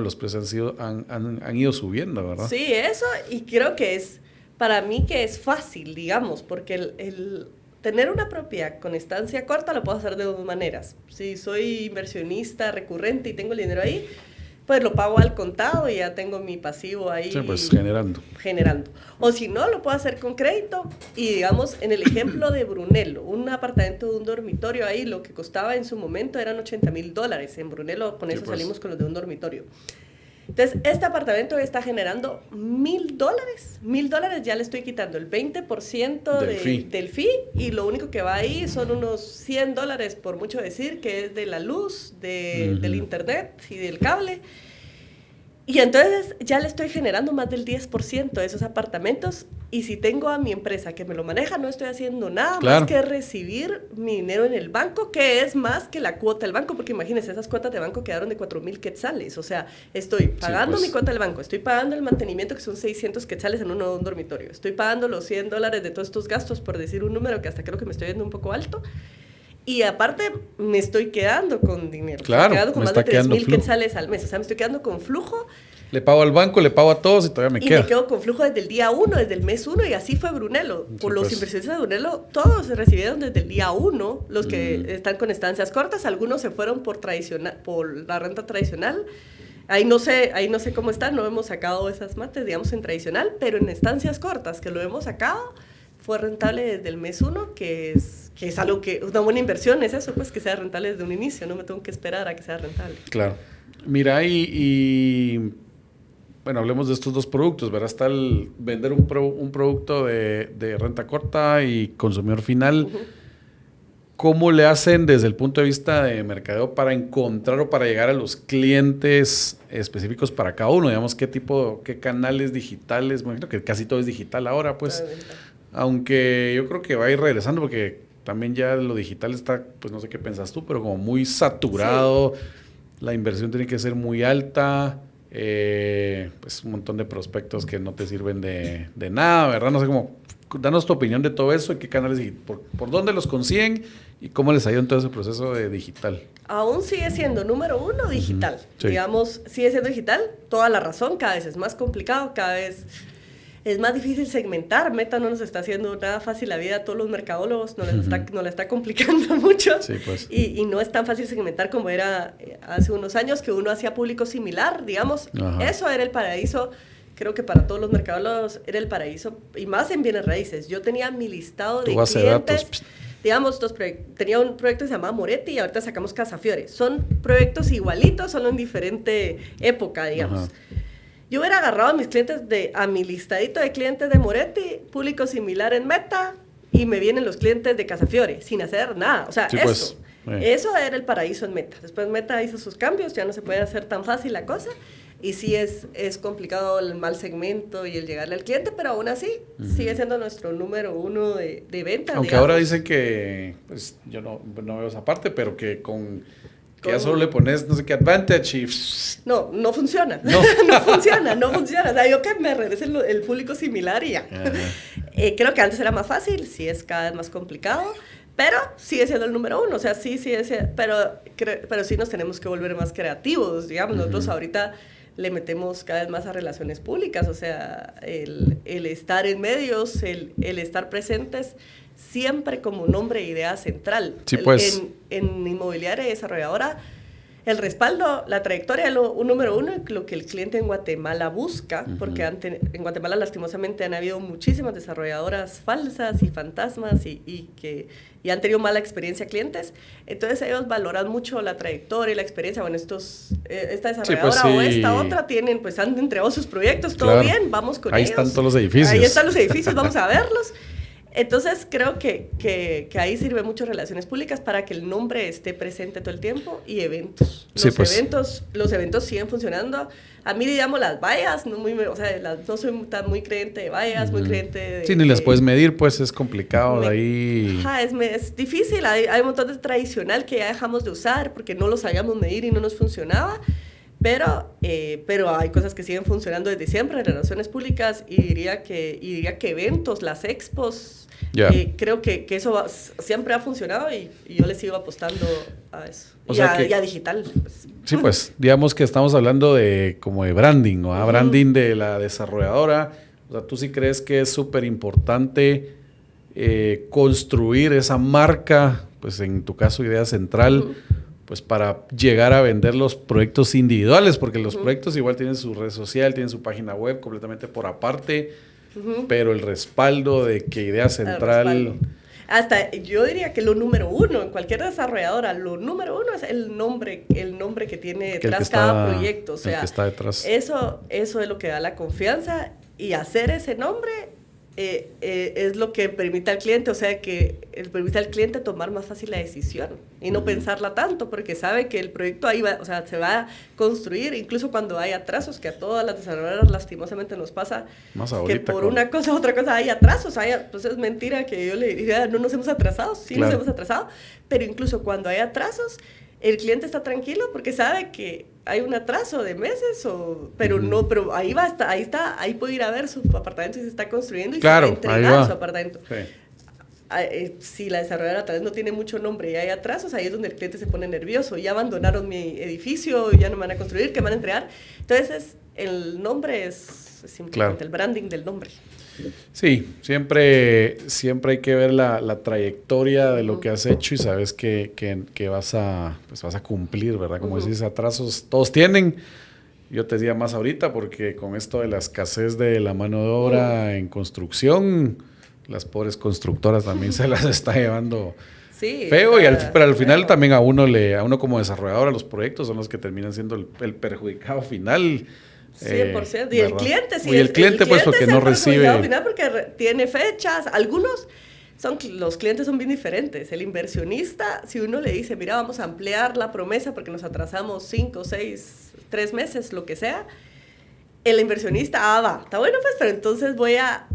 los precios han ido subiendo, ¿verdad? Sí, eso, y creo que para mí que es fácil, digamos, porque el tener una propiedad con estancia corta lo puedo hacer de dos maneras. Si soy inversionista recurrente y tengo el dinero ahí, pues lo pago al contado y ya tengo mi pasivo ahí. Sí, pues generando. O si no, lo puedo hacer con crédito. Y digamos, en el ejemplo de Brunello, un apartamento de un dormitorio ahí, lo que costaba en su momento eran $80,000. En Brunello, con eso salimos con los de un dormitorio. Entonces, este apartamento está generando $1,000. $1,000 ya le estoy quitando el 20% del fee y lo único que va ahí son unos $100, por mucho decir, que es de la luz, del internet y del cable. Y entonces ya le estoy generando más del 10% de esos apartamentos y si tengo a mi empresa que me lo maneja, no estoy haciendo nada más que recibir mi dinero en el banco, que es más que la cuota del banco, porque imagínense, esas cuotas de banco quedaron de 4,000 quetzales, o sea, estoy pagando mi cuota del banco, estoy pagando el mantenimiento que son 600 quetzales en un dormitorio, estoy pagando los $100 de todos estos gastos, por decir un número que hasta creo que me estoy viendo un poco alto. Y aparte me estoy quedando con dinero. Claro, me estoy quedando con más de 3,000 quetzales al mes. O sea, me estoy quedando con flujo. Le pago al banco, le pago a todos y todavía me queda. Y me quedo con flujo desde el día 1, desde el mes 1. Y así fue Brunello. Por los inversionistas de Brunello, todos se recibieron desde el día 1. Los que están con estancias cortas. Algunos se fueron por la renta tradicional. Ahí no sé cómo están. No hemos sacado esas mates, digamos, en tradicional. Pero en estancias cortas, que lo hemos sacado, fue rentable desde el mes 1, que es algo que, una buena inversión es eso, pues que sea rentable desde un inicio, no me tengo que esperar a que sea rentable. Claro. Mira, bueno, hablemos de estos dos productos, ¿verdad? Está el vender un producto de renta corta y consumidor final. ¿Cómo le hacen desde el punto de vista de mercadeo para encontrar o para llegar a los clientes específicos para cada uno? Digamos, qué canales digitales, bueno, que casi todo es digital ahora, pues. Aunque yo creo que va a ir regresando porque también ya lo digital está, pues no sé qué piensas tú, pero como muy saturado. Sí. La inversión tiene que ser muy alta. Pues un montón de prospectos que no te sirven de nada, ¿verdad? No sé cómo. Danos tu opinión de todo eso y qué canales, por dónde los consiguen y cómo les ha ido en todo ese proceso de digital. Aún sigue siendo número 1 digital. Sí. Digamos, sigue siendo digital. Toda la razón, cada vez es más complicado, cada vez es más difícil segmentar. Meta no nos está haciendo nada fácil la vida a todos los mercadólogos, nos la está complicando mucho. Sí, pues. Y no es tan fácil segmentar como era hace unos años, que uno hacía público similar, digamos. Ajá. Eso era el paraíso. Creo que para todos los mercadólogos era el paraíso, y más en bienes raíces. Yo tenía mi listado de clientes. Digamos, tenía un proyecto que se llamaba Moretti y ahorita sacamos Casafiore. Son proyectos igualitos, solo en diferente época, digamos. Ajá. Yo hubiera agarrado a mis clientes a mi listadito de clientes de Moretti, público similar en Meta, y me vienen los clientes de Casafiore, sin hacer nada. O sea, sí, eso. Pues, eso era el paraíso en Meta. Después Meta hizo sus cambios, ya no se puede hacer tan fácil la cosa. Y sí es complicado el mal segmento y el llegarle al cliente, pero aún así sigue siendo nuestro número 1 de venta. Aunque digamos. Ahora dicen que, pues yo no veo esa parte, pero que ya solo le pones no sé qué advantage y... No funciona. No funciona. O sea, yo que me regrese el público similar y ya. Creo que antes era más fácil, sí es cada vez más complicado, pero sigue siendo el número 1. O sea, sí, pero sí nos tenemos que volver más creativos, digamos. Nosotros ahorita le metemos cada vez más a relaciones públicas, o sea, el estar en medios, el estar presentes, siempre como nombre e idea central. Sí, pues. En inmobiliaria y desarrolladora, el respaldo, la trayectoria es un número 1, lo que el cliente en Guatemala busca, porque en Guatemala lastimosamente han habido muchísimas desarrolladoras falsas y fantasmas y han tenido mala experiencia clientes. Entonces ellos valoran mucho la trayectoria y la experiencia. Bueno, esta desarrolladora sí, pues, sí. O esta otra han entregado sus proyectos, todo bien, vamos con ellos. Ahí están todos los edificios. Ahí están los edificios, vamos a verlos. Entonces creo que ahí sirve mucho relaciones públicas para que el nombre esté presente todo el tiempo, y eventos. Los eventos siguen funcionando. A mí, digamos, las vallas, no soy tan muy creyente de vallas, muy creyente de... Sí, ni las puedes medir, pues es complicado de ahí. Ajá, es difícil. Hay un montón de tradicional que ya dejamos de usar porque no lo sabíamos medir y no nos funcionaba. Pero hay cosas que siguen funcionando desde siempre en relaciones públicas, y diría que eventos, las expos, creo que eso siempre ha funcionado, y yo le sigo apostando a eso. Y a digital. Pues. Sí, pues, digamos que estamos hablando de branding, ¿no? Branding de la desarrolladora. O sea, ¿tú sí crees que es súper importante construir esa marca, pues en tu caso Idea Central, pues para llegar a vender los proyectos individuales, porque los proyectos igual tienen su red social, tienen su página web completamente por aparte, pero el respaldo de que Idea Central... Hasta yo diría que lo número uno en cualquier desarrolladora, lo número uno es el nombre que tiene detrás cada proyecto. O sea, el que está detrás. Eso es lo que da la confianza, y hacer ese nombre es lo que permite al cliente, o sea, permite al cliente tomar más fácil la decisión y no pensarla tanto, porque sabe que el proyecto ahí va, o sea, se va a construir, incluso cuando hay atrasos, que a todas las desarrolladoras lastimosamente nos pasa, más ahorita, que por una cosa u otra cosa hay atrasos. Pues es mentira que yo le diría, no nos hemos atrasado, sí nos hemos atrasado, pero incluso cuando hay atrasos, el cliente está tranquilo porque sabe que hay un atraso de meses, pero ahí puede ir a ver su apartamento y se está construyendo y se va a entregar su apartamento. Sí. Si la desarrolladora tal vez no tiene mucho nombre y hay atrasos, ahí es donde el cliente se pone nervioso. Ya abandonaron mi edificio, ya no me van a construir, ¿qué van a entregar? Entonces, el nombre es simplemente el branding del nombre. Sí, siempre hay que ver la trayectoria de lo que has hecho y sabes que vas a cumplir, ¿verdad? Como decís, atrasos todos tienen. Yo te decía más ahorita porque con esto de la escasez de la mano de obra en construcción, las pobres constructoras también se las está llevando feo, pero al final también a uno como desarrollador, los proyectos son los que terminan siendo el perjudicado final. 100%. Y el cliente, sí. Y el cliente pues porque no recibe. Al final porque tiene fechas. Los clientes son bien diferentes. El inversionista, si uno le dice, mira, vamos a ampliar la promesa porque nos atrasamos 5, 6, 3 meses, lo que sea, el inversionista, está bueno pues, pero entonces voy a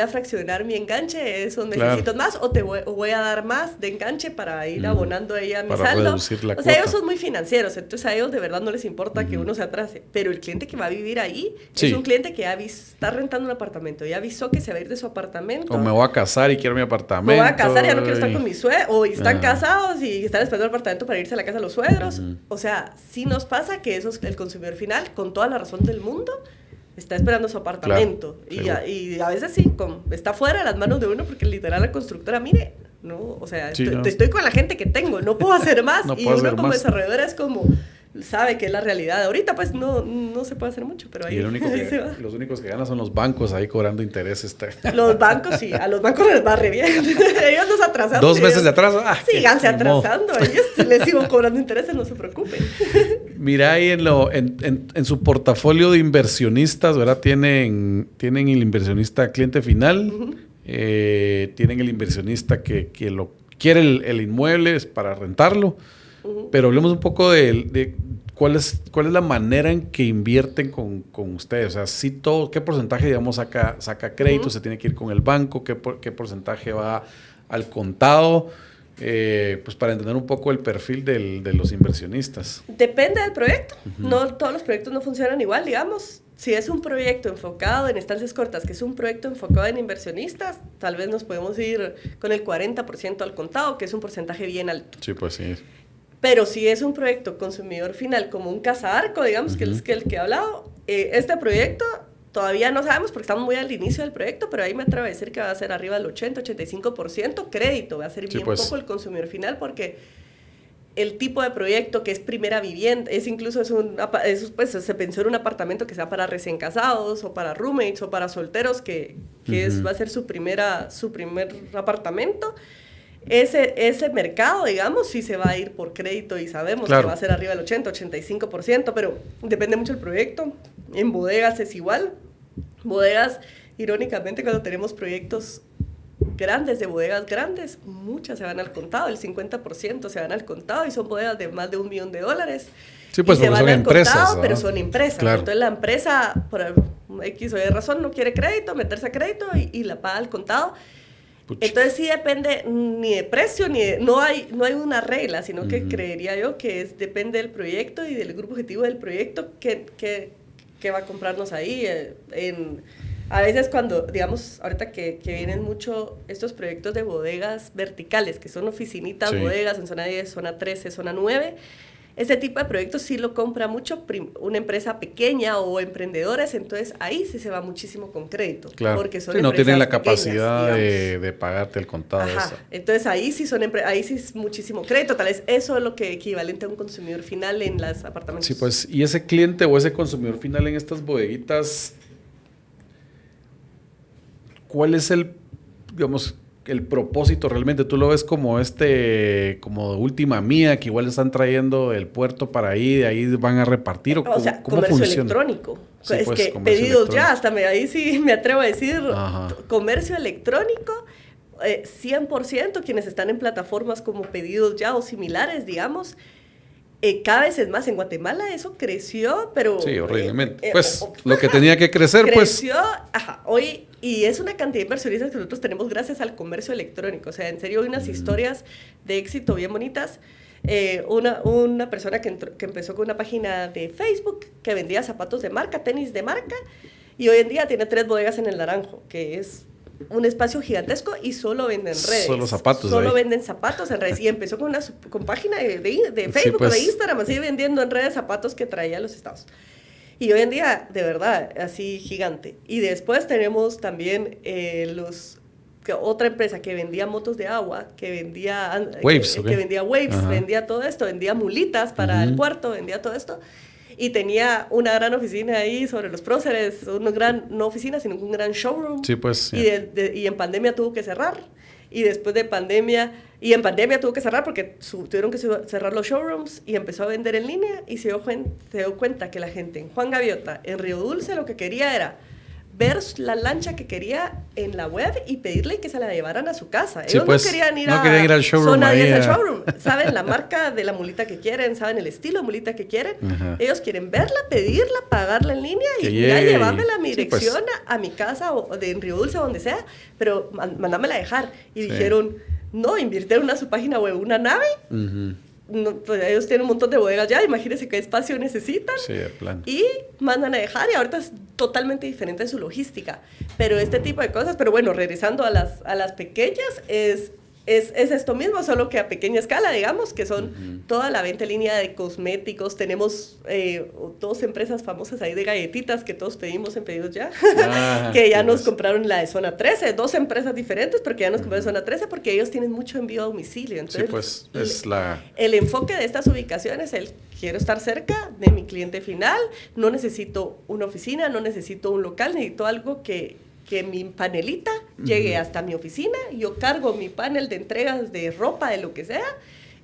fraccionar mi enganche, eso necesito más, o voy a dar más de enganche para ir abonando ahí a mi saldo. O sea, ellos son muy financieros, entonces a ellos de verdad no les importa que uno se atrase, pero el cliente que va a vivir ahí es un cliente que está rentando un apartamento, ya avisó que se va a ir de su apartamento. O me voy a casar y quiero mi apartamento. Me voy a casar y ya no quiero estar con mi suegro, o están casados y están esperando el apartamento para irse a la casa de los suegros. O sea, sí nos pasa que eso es el consumidor final, con toda la razón del mundo, está esperando su apartamento. Claro, y a veces está fuera de las manos de uno porque literal la constructora, mire, no, o sea, estoy con la gente que tengo, no puedo hacer más. Y uno como desarrolladora es como, sabe que es la realidad. Ahorita pues no se puede hacer mucho, pero ahí, los únicos que ganan son los bancos ahí cobrando intereses. Los bancos sí, a los bancos les va re bien. Ellos nos atrasan. 2 meses de atraso. Síganse atrasando, ellos les sigo cobrando intereses, no se preocupen. Mira, ahí en su portafolio de inversionistas, ¿verdad? Tienen el inversionista cliente final, tienen el inversionista que lo quiere el inmueble para rentarlo, pero hablemos un poco de cuál es la manera en que invierten con ustedes. O sea, ¿qué porcentaje, digamos, saca crédito? ¿Se tiene que ir con el banco? ¿Qué porcentaje va al contado? Pues para entender un poco el perfil de los inversionistas. Depende del proyecto. No todos los proyectos no funcionan igual, digamos. Si es un proyecto enfocado en estancias cortas, que es un proyecto enfocado en inversionistas, tal vez nos podemos ir con el 40% al contado, que es un porcentaje bien alto. Sí, pues sí. Pero si es un proyecto consumidor final, como un Casa Arco, digamos, que es el que he hablado, este proyecto todavía no sabemos porque estamos muy al inicio del proyecto, pero ahí me atrevo a decir que va a ser arriba del 80-85% crédito, va a ser bien poco el consumidor final porque el tipo de proyecto que es primera vivienda, pues se pensó en un apartamento que sea para recién casados o para roommates o para solteros que va a ser su primer apartamento. Ese mercado, digamos, sí se va a ir por crédito y sabemos que va a ser arriba del 80-85%, pero depende mucho del proyecto. En bodegas es igual. Bodegas, irónicamente, cuando tenemos proyectos grandes, de bodegas grandes, muchas se van al contado, el 50% se van al contado y son bodegas de más de $1 millón. Sí, pues se van son al empresas, contado, ¿no? Pero son empresas. Claro. Entonces la empresa, por X o Y razón, no quiere crédito, meterse a crédito y la paga al contado. Pucha. Entonces sí depende ni de precio, no hay una regla, sino que creería yo que depende del proyecto y del grupo objetivo del proyecto que va a comprarnos ahí. A veces cuando, digamos, ahorita que vienen mucho estos proyectos de bodegas verticales, que son oficinitas, bodegas en zona 10, zona 13, zona 9, Ese tipo de proyectos sí lo compra mucho una empresa pequeña o emprendedores, entonces ahí sí se va muchísimo con crédito. Claro. Porque son sí, no tienen la pequeñas, capacidad de pagarte el contado. Ajá. Entonces ahí sí ahí sí es muchísimo crédito. Tal vez eso es lo que equivalente a un consumidor final en los apartamentos. Sí, pues, y ese cliente o ese consumidor final en estas bodeguitas, ¿cuál es digamos, el propósito realmente? ¿Tú lo ves como como última mía, que igual están trayendo del puerto para ahí, de ahí van a repartir? O sea, ¿cómo comercio funciona? electrónico. Sí, es pues, que pedidos ya, hasta ahí sí me atrevo a decir, comercio electrónico, 100% quienes están en plataformas como Pedidos Ya o similares, digamos. Cada vez es más, en Guatemala eso creció, pero... Sí, horriblemente. Lo que tenía que crecer, creció, hoy, y es una cantidad de inversionistas que nosotros tenemos gracias al comercio electrónico. O sea, en serio, hay unas historias de éxito bien bonitas. Una persona que empezó con una página de Facebook que vendía zapatos de marca, tenis de marca, y hoy en día tiene 3 bodegas en el Naranjo, que es un espacio gigantesco y solo venden redes. Solo zapatos. Solo venden zapatos en redes. Y empezó con con página de Facebook o de Instagram, así vendiendo en redes zapatos que traía a los estados. Y hoy en día, de verdad, así gigante. Y después tenemos también otra empresa que vendía motos de agua, que vendía Waves, que vendía Waves, vendía todo esto, vendía mulitas para el puerto, vendía todo esto. Y tenía una gran oficina ahí sobre los próceres, no oficina, sino un gran showroom. Sí, pues. Y en pandemia tuvo que cerrar. Y después de pandemia, en pandemia tuvo que cerrar porque tuvieron que cerrar los showrooms y empezó a vender en línea y se dio cuenta que la gente en Juan Gaviota, en Río Dulce, lo que quería era ver la lancha que quería en la web y pedirle que se la llevaran a su casa. Ellos pues, no querían ir al showroom. Zona 10 al showroom. Saben la marca de la mulita que quieren, saben el estilo de mulita que quieren. Ellos quieren verla, pedirla, pagarla en línea y ya llevármela a mi dirección, a mi casa o en Río Dulce, donde sea, pero mandámela a dejar. Y dijeron, no, invirtieron a su página web una nave. No, pues ellos tienen un montón de bodegas ya, imagínense qué espacio necesitan. Sí, de plan. Y mandan a dejar, y ahorita es totalmente diferente en su logística. Pero este tipo de cosas, pero bueno, regresando a las pequeñas, es esto mismo, solo que a pequeña escala, digamos, que son toda la venta en línea de cosméticos. Tenemos 2 empresas famosas ahí de galletitas que todos pedimos en Pedidos Ya, que ya nos compraron la de Zona 13, 2 empresas diferentes, pero que ya nos compraron Zona 13 porque ellos tienen mucho envío a domicilio. Entonces, sí, pues el enfoque de estas ubicaciones es quiero estar cerca de mi cliente final, no necesito una oficina, no necesito un local, necesito algo que mi panelita llegue hasta mi oficina, yo cargo mi panel de entregas de ropa, de lo que sea,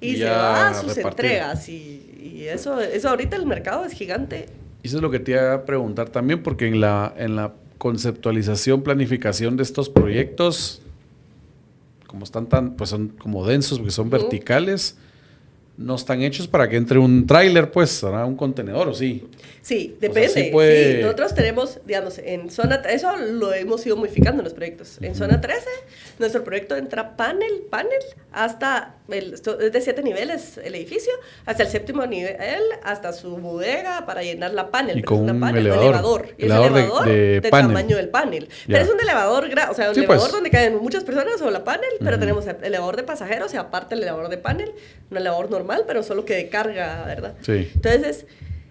y se va a sus entregas. Y eso ahorita el mercado es gigante. Y eso es lo que te iba a preguntar también, porque en la conceptualización, planificación de estos proyectos, como están pues son como densos, porque son verticales, no están hechos para que entre un tráiler, pues, ¿verdad? Un contenedor, ¿o sí? Sí, depende. O sea, sí, nosotros tenemos, digamos, en zona... Eso lo hemos ido modificando en los proyectos. En zona 13, nuestro proyecto entra panel, hasta... es de 7 niveles el edificio, hasta el 7º nivel, hasta su bodega para llenar la panel. Y con un elevador. Y elevador de tamaño del panel. Ya. Pero es un elevador, o sea, un sí, elevador pues, donde caen muchas personas o la panel, pero tenemos el elevador de pasajeros y aparte el elevador de panel, un elevador normal, pero solo que de carga, ¿verdad? Sí. Entonces,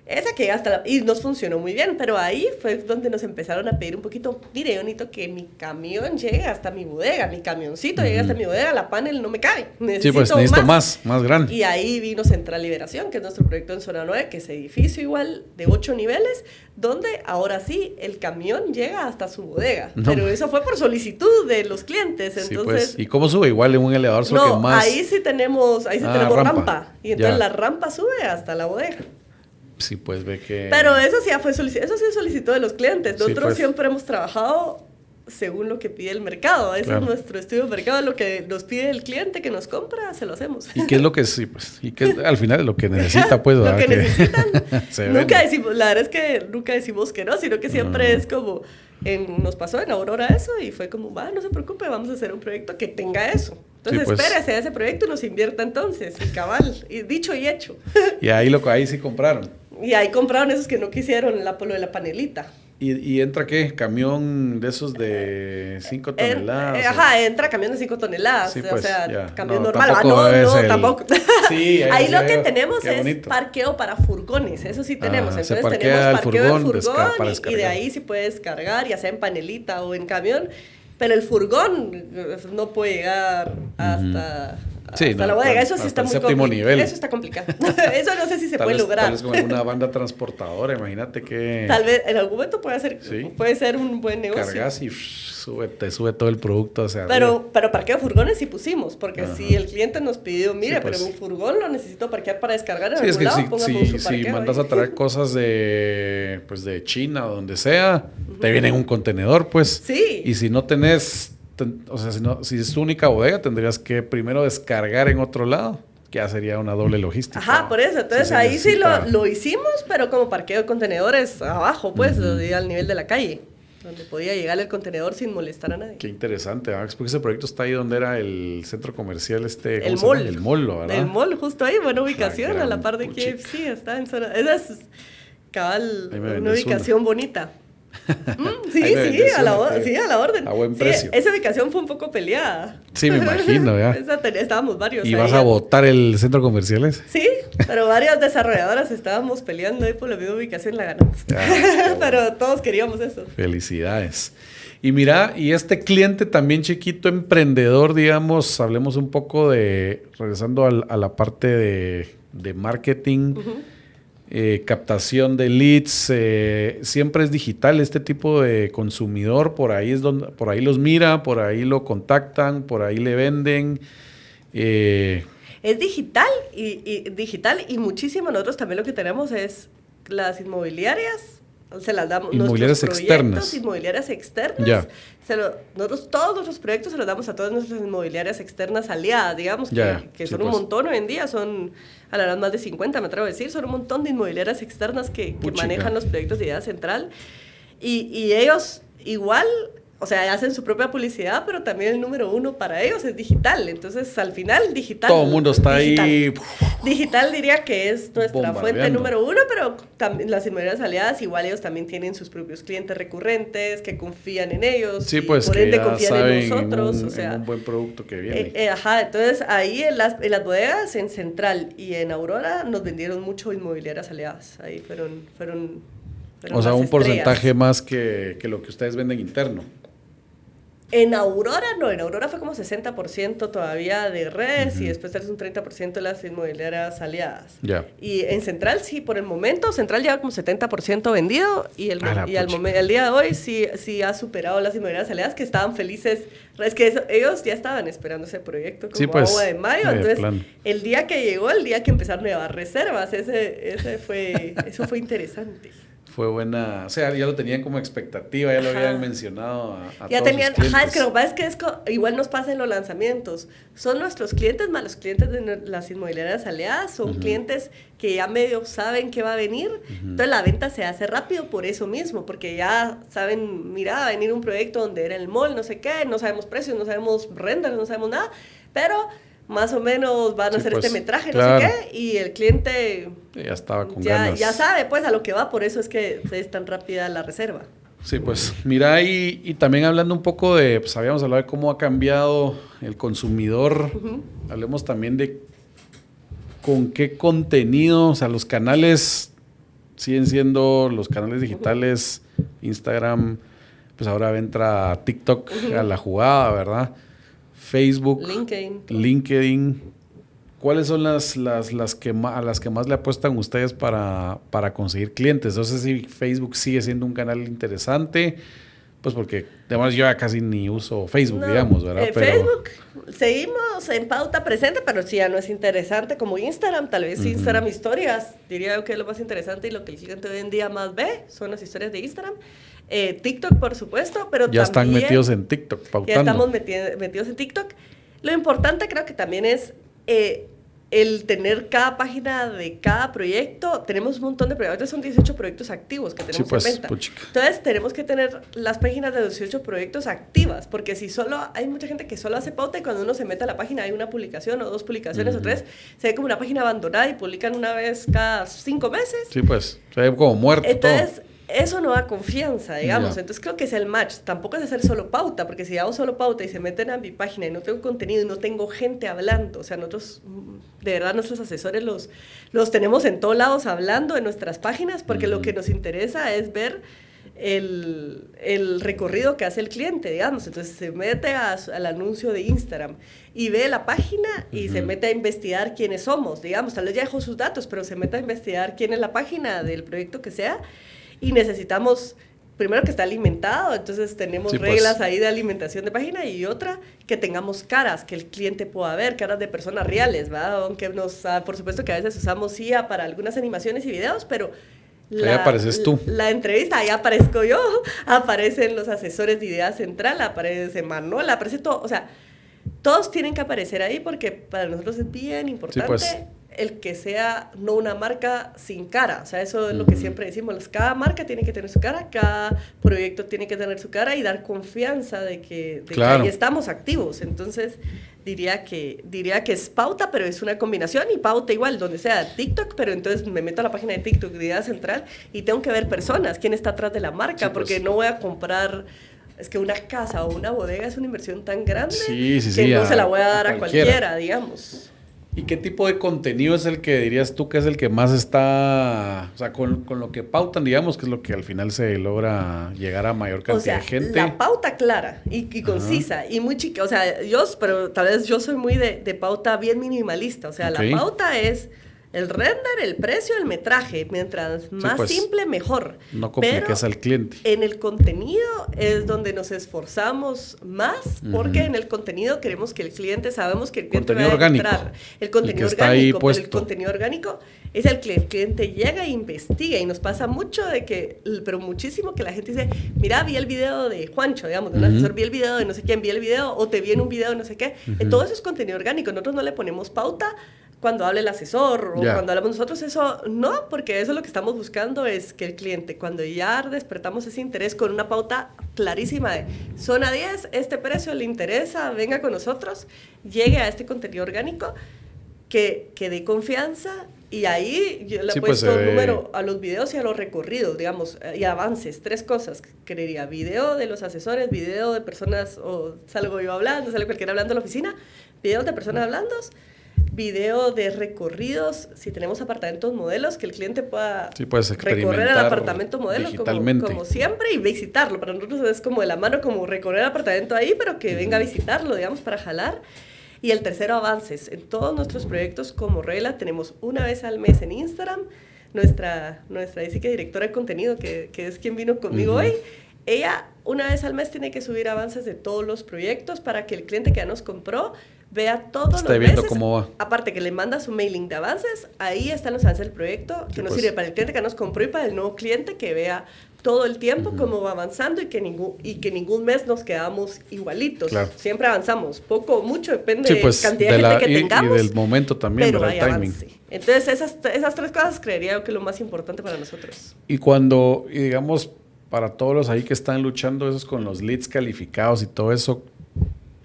esa que y nos funcionó muy bien, pero ahí fue donde nos empezaron a pedir un poquito, mire, yo necesito que mi camión llegue hasta mi bodega, mi camioncito llegue hasta mi bodega, la panel no me cabe, necesito más grande. Y ahí vino Central Liberación, que es nuestro proyecto en Zona 9, que es edificio igual de 8 niveles, donde ahora sí el camión llega hasta su bodega, pero eso fue por solicitud de los clientes, entonces... Sí, pues. ¿Y cómo sube? Igual en un elevador, solo que más... ahí sí tenemos rampa, y entonces la rampa sube hasta la bodega. Sí, pues ve que... Pero eso sí fue solicitud de los clientes. Nosotros sí, pues, siempre hemos trabajado según lo que pide el mercado. Ese es nuestro estudio de mercado. Lo que nos pide el cliente que nos compra, se lo hacemos. ¿Y qué es lo que sí, pues? ¿Y qué al final es lo que necesita, pues? Lo que necesitan. Nunca decimos, la verdad es que nunca decimos que no, sino que siempre es como... nos pasó en Aurora eso y fue como, no se preocupe, vamos a hacer un proyecto que tenga eso. Entonces, sí, pues, espérese a ese proyecto y nos invierta entonces, y cabal, y dicho y hecho. Y ahí sí compraron. Y ahí compraron esos que no quisieron lo de la panelita. ¿Y entra qué? ¿Camión de esos de 5 toneladas? Entra camión de 5 toneladas. Sí, pues, o sea, ya. camión No, normal. Tampoco. Sí, ahí sí, lo que tenemos qué es bonito. parqueo para furgones. Eso sí tenemos. Se Entonces parquea tenemos el parqueo de furgón para furgón y de ahí sí puedes cargar, ya sea en panelita o en camión. Pero el furgón no puede llegar hasta... Sí, hasta la bodega, eso sí está muy complicado. Nivel. Eso está complicado. Eso no sé si se puede vez, lograr. Tal vez con alguna banda transportadora, imagínate que... Tal vez en algún momento puede ser un buen negocio. Cargas y sube todo el producto hacia pero parqueo de furgones sí pusimos, porque si el cliente nos pidió, mire, pues, pero mi furgón lo necesito parquear para descargar en algún lado, si mandas a traer cosas de China o donde sea, te viene en un contenedor, pues. Sí. Y si no tenés... O sea, si es tu única bodega, tendrías que primero descargar en otro lado, que ya sería una doble logística. Ajá, por eso. Entonces ahí sí lo hicimos, pero como parqueo de contenedores abajo, pues, al nivel de la calle, donde podía llegar el contenedor sin molestar a nadie. Qué interesante, ¿verdad? Porque ese proyecto está ahí donde era el centro comercial el mall. El mall, ¿verdad? El mall, justo ahí, buena ubicación, a la par de KFC, está en zona... Esa es cabal, una ubicación bonita. Sí, a la orden. A buen precio. Esa ubicación fue un poco peleada. Sí, me imagino, ya. Estábamos varios. ¿Y vas a botar el centro comercial ese? Sí, pero varias desarrolladoras estábamos peleando ahí por la misma ubicación, la ganamos. Pero todos queríamos eso. Felicidades. Y mira, y este cliente también chiquito, emprendedor, digamos, hablemos un poco regresando a la parte de marketing. Captación de leads, siempre es digital este tipo de consumidor, por ahí los mira, por ahí lo contactan, por ahí le venden. Es digital y muchísimo. Nosotros también lo que tenemos es las inmobiliarias. Se las damos inmobiliarias externas. Inmobiliarias externas. Ya. Nosotros todos nuestros proyectos se los damos a todas nuestras inmobiliarias externas aliadas, digamos, que son un montón hoy en día, son a la verdad más de 50, me atrevo a decir, son un montón de inmobiliarias externas que manejan los proyectos de idea central y ellos igual, o sea, hacen su propia publicidad, pero también el número uno para ellos es digital. Entonces, al final, digital. Todo el mundo está ahí. Digital diría que es nuestra fuente número uno, pero también las inmobiliarias aliadas, igual ellos también tienen sus propios clientes recurrentes que confían en ellos. Sí, pues por ende confían en nosotros. En un buen producto que viene. Entonces ahí en las bodegas, en Central y en Aurora, nos vendieron mucho inmobiliarias aliadas. Ahí fueron o sea, un porcentaje más que lo que ustedes venden interno. En Aurora no, en Aurora fue como 60% todavía de redes y después es un 30% de las inmobiliarias aliadas. Ya. Y en Central sí, por el momento, Central lleva como 70% vendido y al día de hoy sí ha superado las inmobiliarias aliadas que estaban felices. Es que ellos ya estaban esperando ese proyecto como agua de mayo. Entonces, el día que llegó, el día que empezaron a llevar reservas, eso fue interesante. Fue buena, o sea, ya lo tenían como expectativa, ya lo habían mencionado a ya todos tenían, sus clientes. es que lo que pasa es que igual nos pasa en los lanzamientos. Son nuestros clientes más los clientes de las inmobiliarias aliadas, son clientes que ya medio saben que va a venir, entonces la venta se hace rápido por eso mismo, porque ya saben, mira, va a venir un proyecto donde era el mall, no sé qué, no sabemos precios, no sabemos renders, no sabemos nada, pero más o menos van a hacer este metraje, no sé qué, y el cliente ya estaba con ganas. Ya sabe pues a lo que va, por eso es que es tan rápida la reserva. Sí, pues mira, y también hablando un poco pues habíamos hablado de cómo ha cambiado el consumidor, hablemos también de con qué contenido, o sea, los canales siguen siendo los canales digitales, Instagram, pues ahora entra TikTok a la jugada, ¿verdad? Facebook, LinkedIn. ¿Cuáles son a las que más le apuestan ustedes para conseguir clientes? No sé si Facebook sigue siendo un canal interesante, pues porque además yo ya casi ni uso Facebook, digamos, ¿verdad? Facebook seguimos en pauta presente, pero sí ya no es interesante como Instagram. Tal vez Instagram historias, diría yo que es lo más interesante y lo que el cliente hoy en día más ve son las historias de Instagram. TikTok, por supuesto, pero ya están metidos en TikTok, pautando. Ya estamos metidos en TikTok. Lo importante creo que también es el tener cada página de cada proyecto. Tenemos un montón de proyectos, son 18 proyectos activos que tenemos en venta. Entonces tenemos que tener las páginas de 18 proyectos activas, porque si solo hay mucha gente que solo hace pauta y cuando uno se mete a la página hay una publicación o dos publicaciones o tres, se ve como una página abandonada y publican una vez cada 5 meses. Sí, pues, se ve como muerto. Entonces, todo. eso no da confianza, digamos. Ya. Entonces creo que es el match. Tampoco es hacer solo pauta, porque si hago solo pauta y se meten a mi página y no tengo contenido y no tengo gente hablando, o sea, nosotros, de verdad, nuestros asesores los tenemos en todos lados hablando en nuestras páginas, porque lo que nos interesa es ver el recorrido que hace el cliente, digamos. Entonces se mete al anuncio de Instagram y ve la página y se mete a investigar quiénes somos, digamos. Tal vez ya dejó sus datos, pero se mete a investigar quién es la página del proyecto que sea. Y necesitamos, primero, que está alimentado, entonces tenemos reglas ahí de alimentación de página, y otra, que tengamos caras, que el cliente pueda ver, caras de personas reales, ¿verdad? Aunque por supuesto que a veces usamos IA para algunas animaciones y videos, pero ahí apareces tú. La entrevista, ahí aparezco yo, aparecen los asesores de Idea Central, aparece Manuel, aparece todo, o sea, todos tienen que aparecer ahí porque para nosotros es bien importante el que sea no una marca sin cara. O sea, eso es lo que siempre decimos. Cada marca tiene que tener su cara, cada proyecto tiene que tener su cara y dar confianza de que ahí estamos activos. Entonces, diría que es pauta, pero es una combinación, y pauta igual, donde sea TikTok, pero entonces me meto a la página de TikTok de Idea Central y tengo que ver personas, quién está atrás de la marca, porque no voy a comprar... Es que una casa o una bodega es una inversión tan grande que no se la voy a dar a cualquiera, digamos. ¿Y qué tipo de contenido es el que dirías tú que es el que más está, o sea, con lo que pautan, digamos, que es lo que al final se logra llegar a mayor cantidad de gente? La pauta clara y concisa y muy chica, o sea, pero tal vez yo soy muy de pauta bien minimalista, o sea, la pauta es el render, el precio, el metraje, mientras más simple, mejor. No compliques al cliente. En el contenido es donde nos esforzamos más, porque en el contenido queremos que el cliente, sabemos que el cliente va a entrar. El contenido orgánico, pero el contenido orgánico es el que el cliente llega e investiga, y nos pasa mucho pero muchísimo, que la gente dice, mira, vi el video de Juancho, digamos, de un asesor, vi el video de no sé quién, vi el video, o te vi en un video de no sé qué. Todo eso es contenido orgánico. Nosotros no le ponemos pauta cuando hable el asesor o cuando hablamos nosotros, eso no, porque eso lo que estamos buscando es que el cliente, cuando ya despertamos ese interés con una pauta clarísima de zona 10, este precio le interesa, venga con nosotros, llegue a este contenido orgánico que dé confianza, y ahí yo le he puesto número a los videos y a los recorridos, digamos, y avances, 3 cosas, creería: video de los asesores, video de personas, o salgo yo hablando, sale cualquiera hablando en la oficina, videos de personas hablando, video de recorridos, si tenemos apartamentos modelos, que el cliente pueda recorrer el apartamento modelo como siempre y visitarlo. Para nosotros es como de la mano, como recorrer el apartamento ahí, pero que venga a visitarlo, digamos, para jalar. Y el tercero, avances. En todos nuestros proyectos, como regla, tenemos una vez al mes en Instagram, nuestra directora de contenido, que es quien vino conmigo hoy, ella una vez al mes tiene que subir avances de todos los proyectos para que el cliente que ya nos compró vea todos los meses. Cómo va. Aparte que le manda su mailing de avances, ahí están los avances del proyecto, que nos sirve para el cliente que nos compró y para el nuevo cliente que vea todo el tiempo cómo va avanzando, y que ningún mes nos quedamos igualitos. Claro. Siempre avanzamos, poco o mucho, depende de la cantidad de gente que tengamos. Y del momento también, pero del timing. Avance. Entonces, esas 3 cosas creería yo que es lo más importante para nosotros. Y digamos, para todos los ahí que están luchando esos con los leads calificados y todo eso,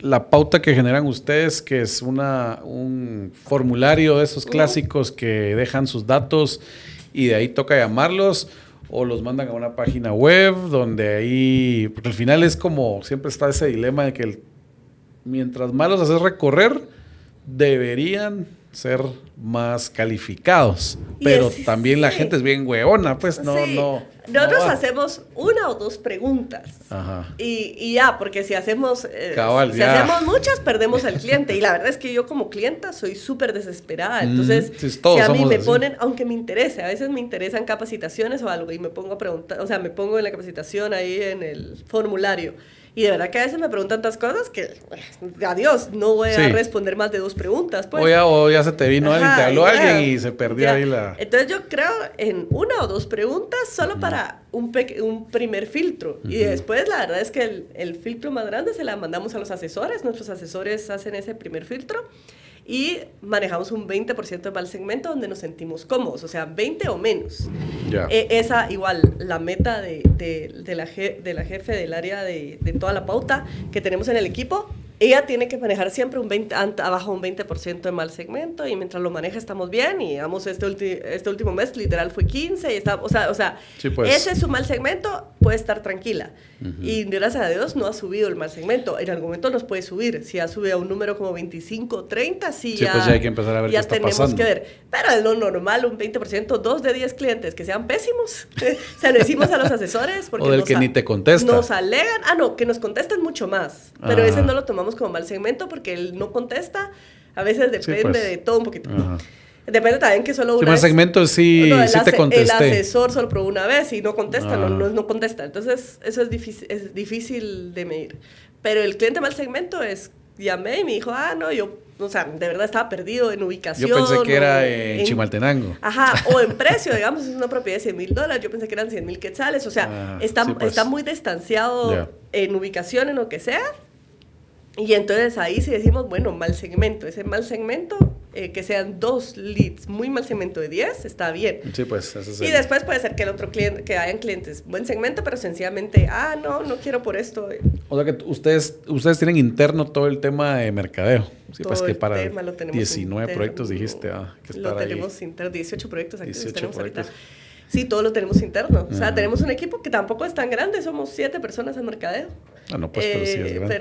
la pauta que generan ustedes, que es un formulario de esos clásicos que dejan sus datos y de ahí toca llamarlos, o los mandan a una página web donde ahí, porque al final es como, siempre está ese dilema de que mientras más los haces recorrer, deberían ser más calificados, pero también la gente es bien hueona, pues Nosotros hacemos 1 o 2 preguntas. Ajá. Y ya, porque si hacemos hacemos muchas, perdemos al cliente. Y la verdad es que yo como clienta soy súper desesperada. Entonces, si a mí me ponen, aunque me interese, a veces me interesan capacitaciones o algo, y me pongo a preguntar, o sea, me pongo en la capacitación ahí en el formulario. Y de verdad que a veces me preguntan tantas cosas que, adiós, no voy a responder más de 2 preguntas. Pues. O ya se te vino alguien, te habló alguien y se perdió ahí la... Entonces yo creo en 1 o 2 preguntas solo para un primer filtro. Y después la verdad es que el filtro más grande se la mandamos a los asesores. Nuestros asesores hacen ese primer filtro. Y manejamos un 20% de mal segmento donde nos sentimos cómodos, o sea, 20 o menos. Esa, igual, la meta de la jefe del área de toda la pauta que tenemos en el equipo, ella tiene que manejar siempre abajo un 20% de mal segmento, y mientras lo maneja estamos bien, y digamos este último mes literal fue 15, y está, o sea sí, pues. Ese es su mal segmento, puede estar tranquila. Y gracias a Dios no ha subido el mal segmento. En algún momento nos puede subir. Si ha subido a un número como 25, 30, sí, ya, pues ya hay que empezar a ver qué está pasando. Ya tenemos que ver. Pero es lo normal, un 20%, 2 de 10 clientes que sean pésimos. Se lo decimos a los asesores. Porque o del que ni te contesta. Nos alegan. No, que nos contesten mucho más. Pero ese no lo tomamos como mal segmento, porque él no contesta. A veces depende pues. De todo un poquito. Depende también que solo una mal segmento sí te contesté. El asesor solo probó una vez y no contesta, no contesta. Entonces, eso es difícil de medir. Pero el cliente mal segmento llamé y me dijo, no, yo, o sea, de verdad estaba perdido en ubicación. Yo pensé que era en Chimaltenango. Ajá, o en precio, digamos, es una propiedad de $100,000, yo pensé que eran 100,000 quetzales. O sea, está muy distanciado en ubicación, en lo que sea. Y entonces ahí sí decimos, bueno, mal segmento. Ese mal segmento, que sean 2 leads, muy mal segmento de 10, está bien. Sí, pues, eso es. Y después puede ser que el otro cliente, que hayan clientes buen segmento, pero sencillamente, no quiero por esto. O sea que ustedes tienen interno todo el tema de mercadeo. Sí, todo pues que para 19 interno, proyectos dijiste, que estar lo tenemos ahí. Interno, 18 proyectos aquí 18 tenemos proyectos. ahorita. Sí, todo lo tenemos interno. O sea, tenemos un equipo que tampoco es tan grande, somos 7 personas en mercadeo. No, pues, pero sí es grande.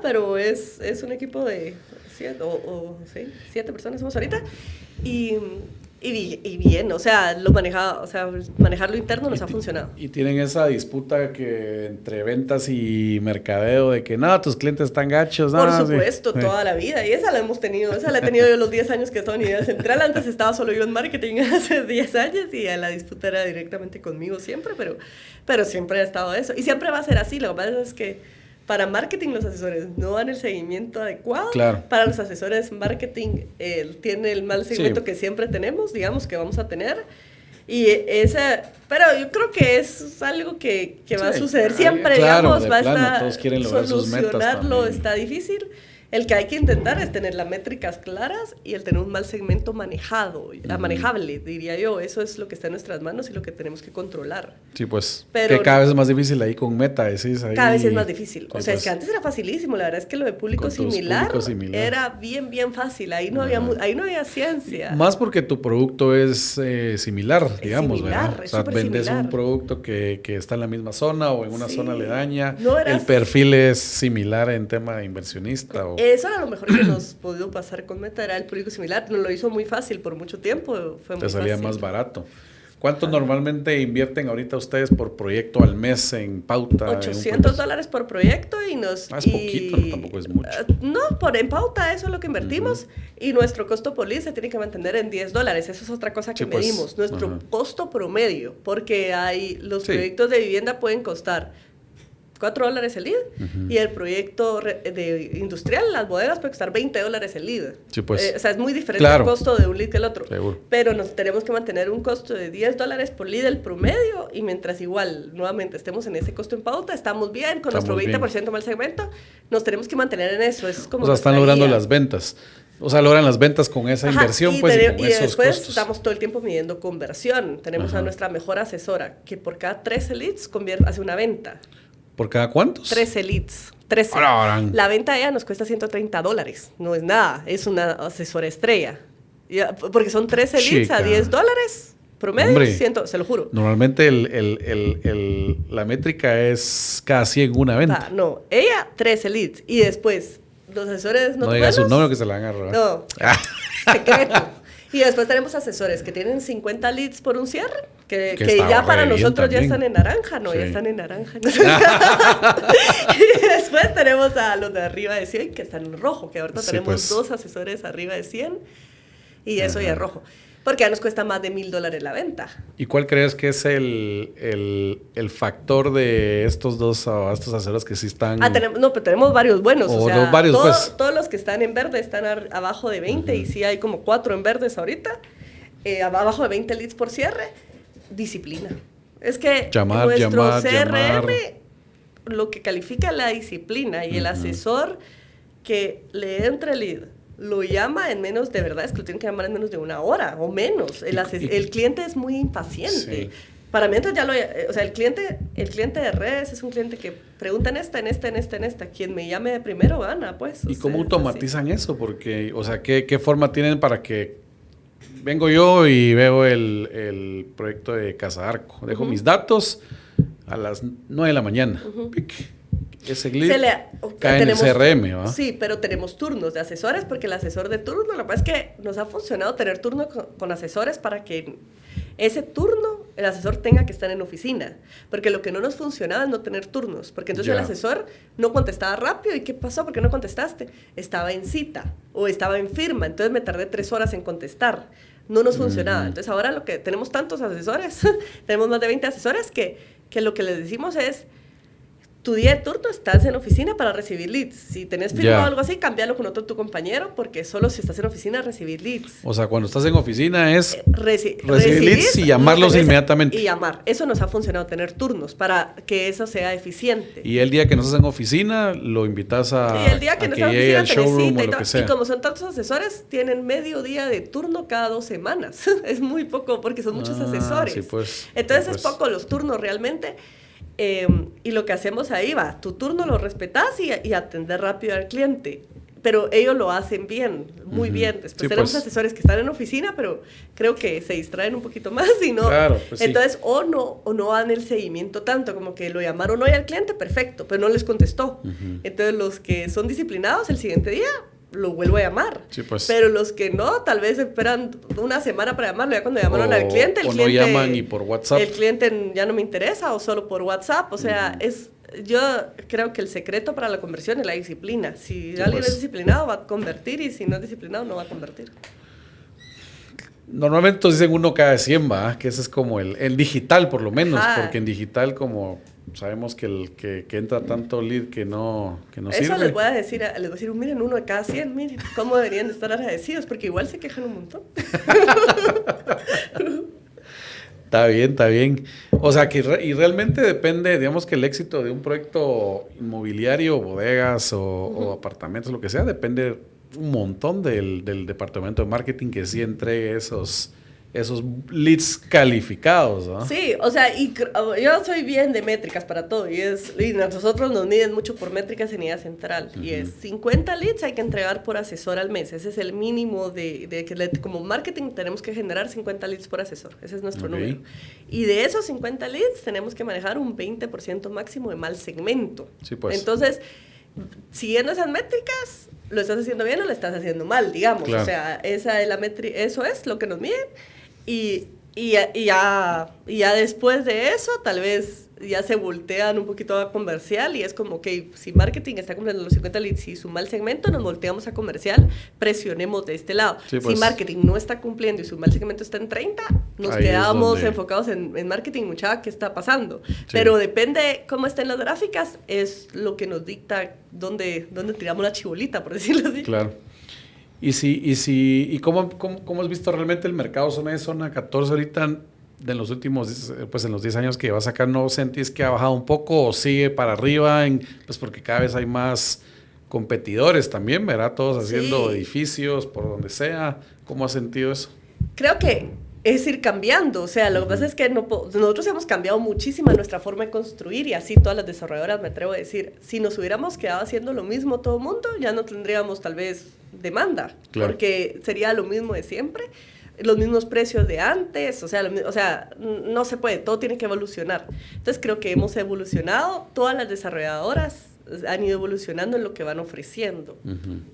Pero es un equipo de 7 personas somos ahorita. Y bien, o sea, manejarlo interno nos ha funcionado. Y tienen esa disputa que entre ventas y mercadeo de que tus clientes están gachos. Por supuesto, toda la vida. Y esa la he tenido yo los 10 años que estaba en Idea Central. Antes estaba solo yo en marketing hace 10 años y la disputa era directamente conmigo siempre, pero siempre ha estado eso. Y siempre va a ser así. Lo que pasa es que para marketing los asesores no dan el seguimiento adecuado. Claro. Para los asesores marketing tiene el mal seguimiento que siempre tenemos, digamos que vamos a tener. Pero yo creo que es algo que va a suceder siempre, claro, digamos, va a estar, todos quieren lograr sus metas solucionarlo está difícil. El que hay que intentar es tener las métricas claras y el tener un mal segmento manejable, diría yo. Eso es lo que está en nuestras manos y lo que tenemos que controlar. Sí, pues, pero que cada vez es más difícil ahí con Meta, decís ahí. Cada vez es más difícil. O sea, pues, es que antes era facilísimo. La verdad es que lo de público similar era bien fácil. Ahí no había ciencia. Más porque tu producto es similar, digamos, ¿verdad? Es o sea, vendes un producto que está en la misma zona o en una zona aledaña. El perfil es similar en tema de inversionista Eso era lo mejor que nos pudo pasar con Meta, era el público similar. Nos lo hizo muy fácil por mucho tiempo. Fue muy Te salía fácil. más barato. ¿Cuánto normalmente invierten ahorita ustedes por proyecto al mes en pauta? $800 por proyecto y nos... Es poquito, tampoco es mucho. En pauta eso es lo que invertimos y nuestro costo por lead se tiene que mantener en $10. Eso es otra cosa que medimos. Nuestro costo promedio, porque los proyectos de vivienda pueden costar $4 el lead y el proyecto industrial, las bodegas, puede costar $20 el lead. Sí, pues. O sea, es muy diferente el costo de un lead que el otro. Seguro. Pero nos tenemos que mantener un costo de $10 por lead el promedio y mientras igual, nuevamente, estemos en ese costo en pauta, estamos bien, con nuestro 20% mal segmento, nos tenemos que mantener en eso. Es como están logrando las ventas. O sea, logran las ventas con esa inversión, y después costos. Estamos todo el tiempo midiendo conversión. Tenemos a nuestra mejor asesora que por cada 13 leads hace una venta. ¿Por cada cuántos? 13 leads. 13. La venta de ella nos cuesta $130. No es nada. Es una asesora estrella. Porque son 13 leads a $10 promedio. Hombre, se lo juro. Normalmente la métrica es cada 100 una venta. No, ella 13 leads. Y después, los asesores no digas su nombre que se la van a robar. No, secreto. Y después tenemos asesores que tienen 50 leads por un cierre, que ya para nosotros ya están en naranja, ya están en naranja. Y después tenemos a los de arriba de 100 que están en rojo, que ahorita tenemos 2 asesores arriba de 100 y eso ya es rojo. Porque ya nos cuesta más de $1,000 la venta. ¿Y cuál crees que es el factor de estos asesores que sí están...? Tenemos varios buenos. Todos los que están en verde están abajo de 20 y sí hay como 4 en verdes ahorita. Abajo de 20 leads por cierre. Disciplina. Es que nuestro CRM lo que califica es la disciplina y el asesor que le entre lead lo llama en es que lo tienen que llamar en menos de una hora o menos. El cliente es muy impaciente. Para mí entonces o sea, el cliente de redes es un cliente que pregunta en esta. Quien me llame de primero gana, pues. ¿Y cómo automatizan eso? Porque, o sea, ¿qué forma tienen para que vengo yo y veo el proyecto de Casa Arco? Dejo mis datos a las 9 de la mañana. Pic. Ese lead cae en el CRM, ¿va? Sí, pero tenemos turnos de asesores porque el asesor de turno, lo que pasa es que nos ha funcionado tener turno con asesores para que ese turno el asesor tenga que estar en oficina, porque lo que no nos funcionaba es no tener turnos, porque entonces el asesor no contestaba rápido. ¿Y qué pasó? ¿Por qué no contestaste? Estaba en cita o estaba en firma, entonces me tardé 3 horas en contestar. No nos funcionaba. Entonces ahora lo que tenemos tantos asesores, tenemos más de 20 asesores que lo que les decimos es: tu día de turno estás en oficina para recibir leads. Si tenés firmado algo así, cámbialo con otro tu compañero, porque solo si estás en oficina recibir leads. O sea, cuando estás en oficina es recibir leads y llamarlos inmediatamente. Y llamar. Eso nos ha funcionado, tener turnos para que eso sea eficiente. Y el día que no estás en oficina, lo invitas a, y el día que no estás en oficina, al showroom o lo que sea. Y como son tantos asesores, tienen medio día de turno cada 2 semanas. Es muy poco porque son muchos asesores. Sí, pues, entonces es poco los turnos realmente. Y lo que hacemos ahí tu turno lo respetas y atender rápido al cliente. Pero ellos lo hacen bien, muy bien. Después tenemos asesores que están en oficina, pero creo que se distraen un poquito más y no. Claro, pues entonces, o no dan el seguimiento tanto, como que lo llamaron hoy al cliente, perfecto, pero no les contestó. Entonces, los que son disciplinados, el siguiente día lo vuelvo a llamar. Sí, pues. Pero los que no, tal vez esperan una semana para llamarlo. Ya cuando llamaron al cliente, no llaman y por WhatsApp. El cliente ya no me interesa, o solo por WhatsApp. O sea, yo creo que el secreto para la conversión es la disciplina. Si alguien es disciplinado, va a convertir, y si no es disciplinado, no va a convertir. Normalmente dicen 1 cada 100, ¿va? Que ese es como el digital, por lo menos. Porque en digital, como sabemos que entra tanto lead que no Eso sirve. les voy a decir, miren, 1 de cada 100, miren cómo deberían de estar agradecidos, porque igual se quejan un montón. Está bien. O sea, y realmente depende, digamos que el éxito de un proyecto inmobiliario, bodegas o apartamentos, lo que sea, depende un montón del departamento de marketing que sí entregue esos leads calificados, ¿no? Sí, o sea, y yo soy bien de métricas para todo, y nosotros nos miden mucho por métricas en idea central, y es 50 leads hay que entregar por asesor al mes. Ese es el mínimo de que como marketing tenemos que generar 50 leads por asesor. Ese es nuestro número. Y de esos 50 leads tenemos que manejar un 20% máximo de mal segmento. Sí, pues. Entonces, siguiendo esas métricas, lo estás haciendo bien o lo estás haciendo mal, digamos. Claro. O sea, esa es la eso es lo que nos miden. Y ya después de eso, tal vez ya se voltean un poquito a comercial, y es como, ok, si marketing está cumpliendo los 50 leads y su mal segmento, nos volteamos a comercial, presionemos de este lado. Sí, pues, si marketing no está cumpliendo y su mal segmento está en 30, nos quedamos enfocados en marketing, muchacha, ¿qué está pasando? Sí. Pero depende cómo estén las gráficas, es lo que nos dicta dónde tiramos la chibolita, por decirlo así. Claro. ¿Y cómo has visto realmente el mercado zona 14 ahorita, de los últimos, pues en los 10 años que llevas acá? ¿No sentís que ha bajado un poco o sigue para arriba? Pues porque cada vez hay más competidores también, ¿verdad? Todos haciendo edificios por donde sea. ¿Cómo has sentido eso? Creo que es ir cambiando. O sea, lo que pasa es que nosotros hemos cambiado muchísimo nuestra forma de construir, y así todas las desarrolladoras, me atrevo a decir. Si nos hubiéramos quedado haciendo lo mismo todo el mundo, ya no tendríamos tal vez demanda, claro, porque sería lo mismo de siempre, los mismos precios de antes, o sea, no se puede, todo tiene que evolucionar. Entonces creo que hemos evolucionado, todas las desarrolladoras han ido evolucionando en lo que van ofreciendo.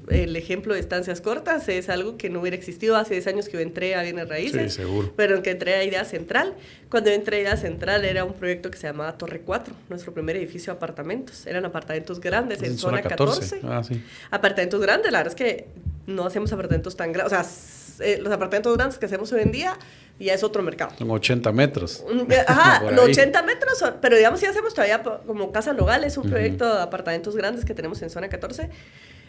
El ejemplo de estancias cortas es algo que no hubiera existido hace 10 años que yo entré a Bienes Raíces, sí, seguro, pero que entré a Idea Central. Cuando yo entré a Idea Central era un proyecto que se llamaba Torre 4, nuestro primer edificio de apartamentos. Eran apartamentos grandes en zona 14. Sí. Apartamentos grandes, la verdad es que no hacemos apartamentos tan grandes, o sea, los apartamentos grandes que hacemos hoy en día ya es otro mercado. Son 80 metros. Ajá, los 80 metros, pero digamos, si hacemos todavía como Casa Nogal, es un proyecto de apartamentos grandes que tenemos en zona 14,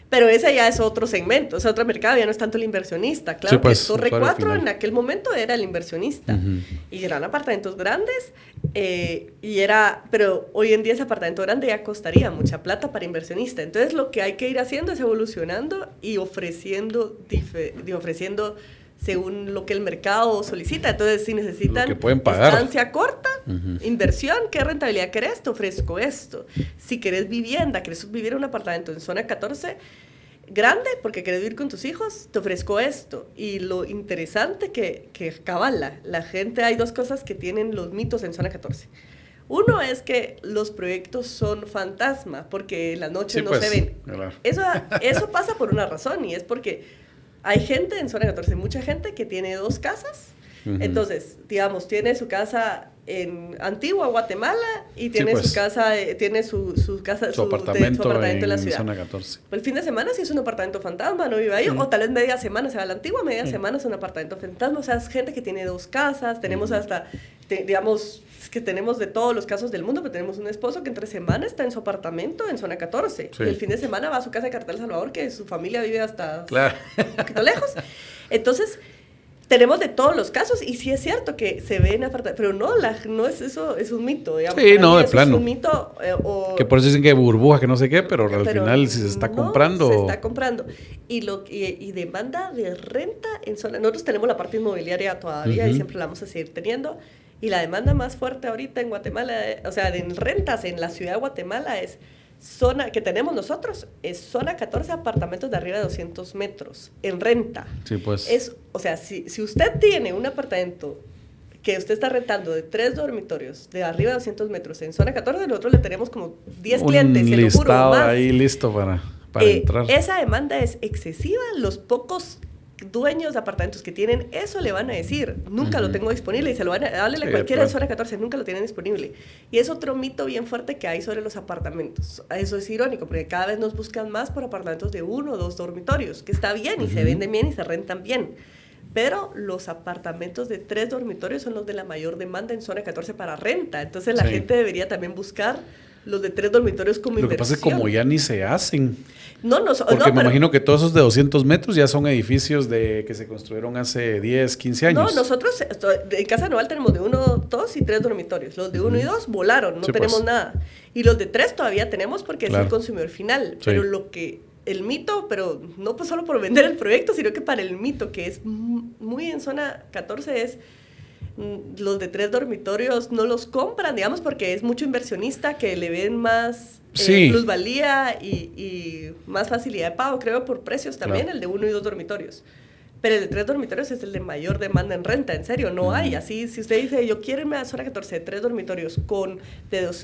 pero ese ya es otro segmento, es otro mercado, ya no es tanto el inversionista. Claro, sí, pues, que Torre 4 en aquel momento era el inversionista, y eran apartamentos grandes, pero hoy en día ese apartamento grande ya costaría mucha plata para inversionista. Entonces lo que hay que ir haciendo es evolucionando y ofreciendo según lo que el mercado solicita. Entonces, si necesitan lo que pueden pagar. Estancia corta, inversión, ¿qué rentabilidad querés? Te ofrezco esto. Si querés vivienda, querés vivir en un apartamento en zona 14, grande, porque querés vivir con tus hijos, te ofrezco esto. Y lo interesante que cabala, la gente, hay dos cosas que tienen los mitos en zona 14. Uno es que los proyectos son fantasma, porque en la noche no se ven. Claro. Eso pasa por una razón, y es porque hay gente en zona 14, mucha gente que tiene 2 casas. Entonces, digamos, tiene su casa en Antigua, Guatemala, y tiene su casa, tiene su apartamento en la ciudad. Zona 14. El fin de semana sí es un apartamento fantasma, no vive ahí, o tal vez media semana se va a la Antigua, media semana es un apartamento fantasma. O sea, es gente que tiene 2 casas, tenemos hasta, digamos, que tenemos de todos los casos del mundo, pero tenemos un esposo que entre semana está en su apartamento en zona 14, y el fin de semana va a su casa de Cartel Salvador, que su familia vive hasta un poquito lejos. Entonces, tenemos de todos los casos, y sí es cierto que se ve en apartamentos, pero no es eso, es un mito, digamos. Sí, no, de plano. Es un mito. Que por eso dicen que burbuja, que no sé qué, pero al final si se está comprando. Se está comprando. Y demanda de renta en zona. Nosotros tenemos la parte inmobiliaria todavía y siempre la vamos a seguir teniendo. Y la demanda más fuerte ahorita en Guatemala, o sea, en rentas en la ciudad de Guatemala es zona, que tenemos nosotros, es zona 14, apartamentos de arriba de 200 metros en renta. Sí, pues. O sea, si usted tiene un apartamento que usted está rentando de 3 dormitorios de arriba de 200 metros en zona 14, nosotros le tenemos como 10 clientes, se lo juro, más. Ahí listo para entrar. Esa demanda es excesiva, los pocos dueños de apartamentos que tienen eso le van a decir, nunca lo tengo disponible, y se lo van a darle a cualquiera en zona 14, nunca lo tienen disponible. Y es otro mito bien fuerte que hay sobre los apartamentos. Eso es irónico, porque cada vez nos buscan más por apartamentos de 1 o 2 dormitorios, que está bien, y se venden bien y se rentan bien. Pero los apartamentos de 3 dormitorios son los de la mayor demanda en zona 14 para renta. Entonces la gente debería también buscar los de 3 dormitorios como inversión. Lo que pasa es que como ya ni se hacen. Porque me imagino que todos esos de 200 metros ya son edificios que se construyeron hace 10, 15 años. No, nosotros en Casa Noval tenemos de 1, 2 y 3 dormitorios. Los de 1 y 2 volaron, no tenemos nada. Y los de 3 todavía tenemos porque es el consumidor final. Sí. Pero el mito, pero no pues solo por vender el proyecto, sino que para el mito, que es muy en zona 14, es los de 3 dormitorios no los compran, digamos, porque es mucho inversionista que le ven más plusvalía y más facilidad de pago, creo, por precios también, el de 1 y 2 dormitorios. Pero el de 3 dormitorios es el de mayor demanda en renta, en serio, no hay. Así, si usted dice, yo quiero irme a zona 14 de 3 dormitorios con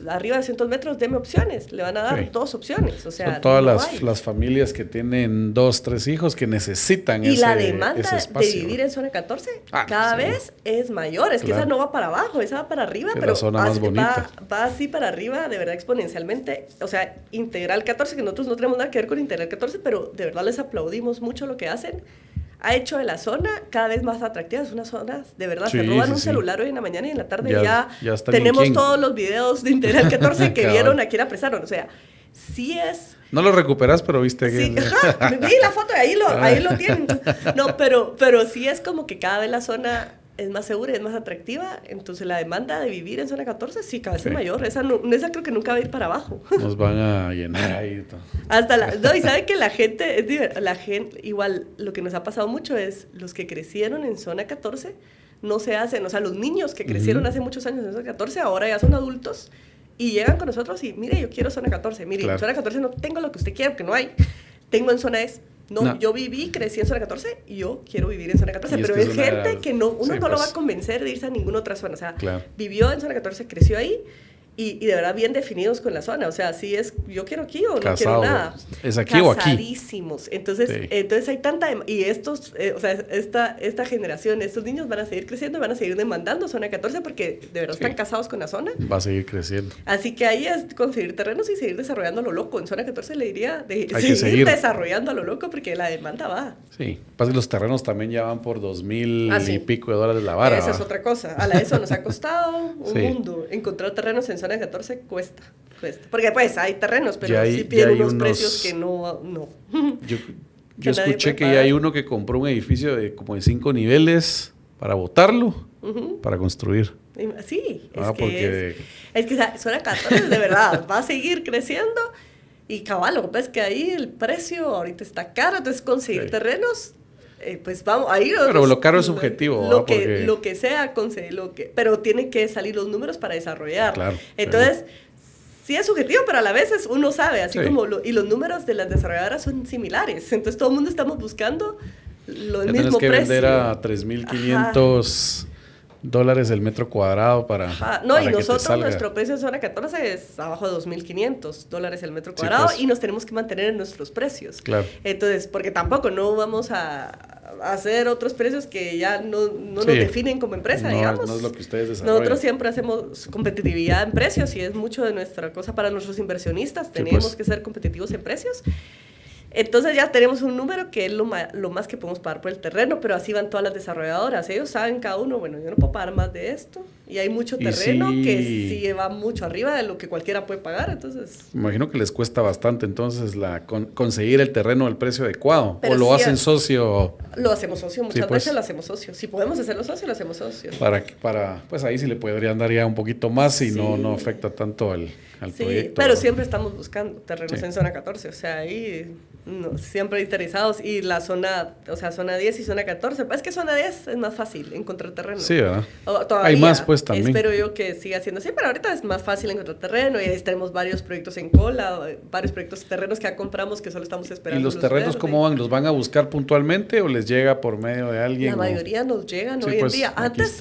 arriba de 200 metros, deme opciones. Le van a dar 2 opciones. O sea, son todas las familias que tienen 2, 3 hijos que necesitan ese espacio. Y la demanda de vivir en zona 14 cada vez es mayor. Es que esa no va para abajo, esa va para arriba, pero la zona más bonita. Va así para arriba, de verdad, exponencialmente. O sea, Integral 14, que nosotros no tenemos nada que ver con Integral 14, pero de verdad les aplaudimos mucho lo que hacen. Ha hecho de la zona cada vez más atractiva. Es una zona, de verdad, se roban un celular hoy en la mañana y en la tarde ya tenemos todos los videos de Integral 14 que vieron a quién apresaron. O sea, sí es... No lo recuperas, pero viste que... Sí, me vi la foto y ahí lo tienen. No, pero sí es como que cada vez la zona es más segura y es más atractiva. Entonces la demanda de vivir en zona 14 sí cada vez es mayor. Esa creo que nunca va a ir para abajo. Nos van a llenar ahí todo. Y sabe que la gente, igual lo que nos ha pasado mucho es los que crecieron en zona 14 no se hacen, o sea, los niños que crecieron hace muchos años en zona 14 ahora ya son adultos y llegan con nosotros y mire, yo quiero zona 14, mire, en zona 14 no tengo lo que usted quiere porque no hay, tengo en zona S. No, yo crecí en zona 14 y yo quiero vivir en zona 14, pero es gente que uno no lo va a convencer de irse a ninguna otra zona, o sea, vivió en zona 14, creció ahí y de verdad bien definidos con la zona, o sea, si es yo quiero aquí o no quiero nada. ¿Es aquí o aquí? Casadísimos. Entonces hay tanta y estos, o sea, esta generación, estos niños van a seguir creciendo y van a seguir demandando zona 14 porque de verdad están casados con la zona. Va a seguir creciendo. Así que ahí es conseguir terrenos y seguir desarrollando a lo loco. En zona 14 le diría seguir desarrollando a lo loco porque la demanda va. Sí, pasa que los terrenos también ya van por $2,000 y pico de dólares la vara. Esa es otra cosa. A eso nos ha costado un mundo. Encontrar terrenos en zona 14 cuesta. Porque pues hay terrenos, pero sí piden unos precios que no. Yo escuché que ya hay uno que compró un edificio de como de 5 niveles para botarlo, para construir. Sí, es que zona 14 de verdad va a seguir creciendo y cabal, lo que pasa es que ahí el precio ahorita está caro, entonces conseguir terrenos pues vamos, ahí... Pero lo caro es subjetivo. Lo que sea, pero tienen que salir los números para desarrollar. Claro. Entonces, sí es subjetivo, pero a la vez uno sabe, así como... y los números de las desarrolladoras son similares. Entonces, todo el mundo estamos buscando el mismo precio. Tienes que vender a $3,500 el metro cuadrado para y nosotros, nuestro precio en zona 14 es abajo de $2,500 el metro cuadrado, pues, y nos tenemos que mantener en nuestros precios. Claro. Entonces, porque tampoco no vamos a hacer otros precios que ya no nos definen como empresa, digamos. No es lo que ustedes desarrollan. Nosotros siempre hacemos competitividad en precios y es mucho de nuestra cosa para nuestros inversionistas. Tenemos que ser competitivos en precios. Entonces ya tenemos un número que es lo más que podemos pagar por el terreno, pero así van todas las desarrolladoras. Ellos saben cada uno, bueno, yo no puedo pagar más de esto. Y hay mucho terreno que sí va mucho arriba de lo que cualquiera puede pagar, entonces... Imagino que les cuesta bastante entonces conseguir el terreno al precio adecuado. Pero ¿O lo hacen socio? Lo hacemos socio, muchas veces lo hacemos socio. Si podemos hacerlo socio, lo hacemos socio. Pues ahí sí le podrían dar ya un poquito más y no afecta tanto al proyecto. Pero siempre estamos buscando terrenos en zona 14, o sea, ahí... siempre interesados, y la zona, o sea, zona 10 y zona 14, es que zona 10 es más fácil encontrar terreno. Sí, ¿verdad? Todavía, hay más, pues, también. Espero yo que siga siendo así, pero ahorita es más fácil encontrar terreno, y ahí tenemos varios proyectos en cola, varios proyectos terrenos que ya compramos que solo estamos esperando. ¿Y los terrenos cómo van? ¿Los van a buscar puntualmente o les llega por medio de alguien? La mayoría nos llegan hoy en día. Antes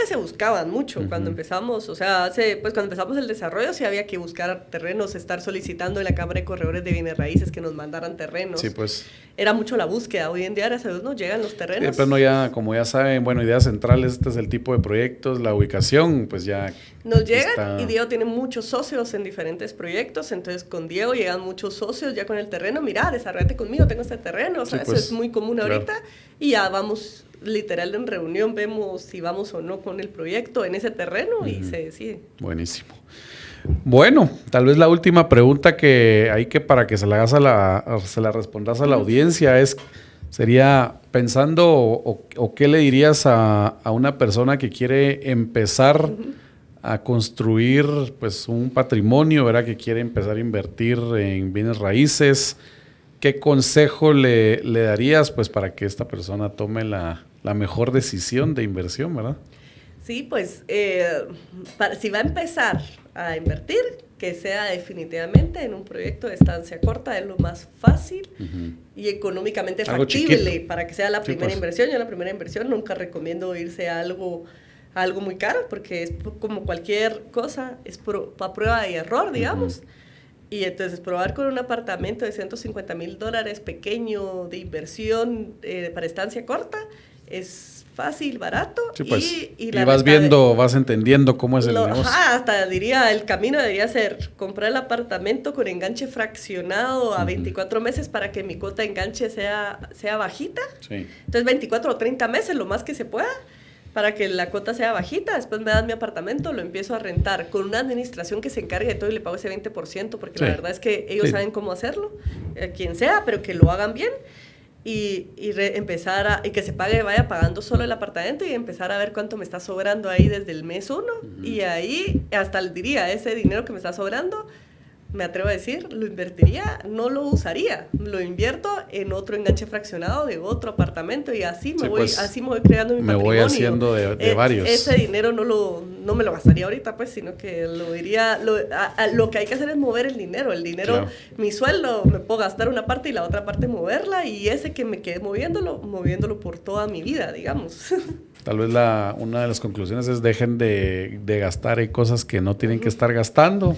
se buscaban mucho, cuando empezamos, o sea, cuando empezamos el desarrollo sí había que buscar terrenos, estar solicitando en la Cámara de Corredores de Bienes Raíces que nos mandaran terrenos. Sí, pues. Era mucho la búsqueda. Hoy en día, gracias a Dios, nos llegan los terrenos. Pero como ya saben, bueno, ideas centrales, este es el tipo de proyectos, la ubicación, pues ya... Nos llegan y Diego tiene muchos socios en diferentes proyectos, entonces con Diego llegan muchos socios ya con el terreno. Mira, desarrollate conmigo, tengo este terreno, o sea, eso es muy común ahorita. Y ya vamos, literal, en reunión, vemos si vamos o no con el proyecto en ese terreno y se decide. Buenísimo. Bueno, tal vez la última pregunta para que se la hagas se la respondas a la audiencia sería pensando o qué le dirías a una persona que quiere empezar a construir pues un patrimonio, ¿verdad? Que quiere empezar a invertir en bienes raíces. ¿Qué consejo le darías pues para que esta persona tome la mejor decisión de inversión, ¿verdad? Sí, pues si va a empezar a invertir, que sea definitivamente en un proyecto de estancia corta, es lo más fácil y económicamente factible para que sea la primera inversión. Yo en la primera inversión nunca recomiendo irse a algo muy caro, porque es como cualquier cosa, es a prueba y error, digamos. Y entonces probar con un apartamento de $150,000 pequeño de inversión para estancia corta es fácil, barato. Sí, pues, y vas entendiendo cómo es el negocio. Hasta diría, el camino debería ser comprar el apartamento con enganche fraccionado a 24 meses para que mi cuota de enganche sea bajita. Sí. Entonces 24 o 30 meses, lo más que se pueda, para que la cuota sea bajita. Después me dan mi apartamento, lo empiezo a rentar con una administración que se encargue de todo y le pago ese 20%, porque la verdad es que ellos saben cómo hacerlo, quien sea, pero que lo hagan bien. Y empezar y que se vaya pagando solo el apartamento y empezar a ver cuánto me está sobrando ahí desde el mes 1 y ahí hasta diría, ese dinero que me está sobrando, me atrevo a decir, lo invertiría, no lo usaría, lo invierto en otro enganche fraccionado de otro apartamento y así me voy creando mi patrimonio. Me voy haciendo de varios. Ese dinero no me lo gastaría ahorita, pues, sino que lo iría, lo que hay que hacer es mover el dinero, claro. Mi sueldo, me puedo gastar una parte y la otra parte moverla, y ese que me quede moviéndolo por toda mi vida, digamos. Tal vez una de las conclusiones es dejen de gastar en cosas que no tienen que estar gastando.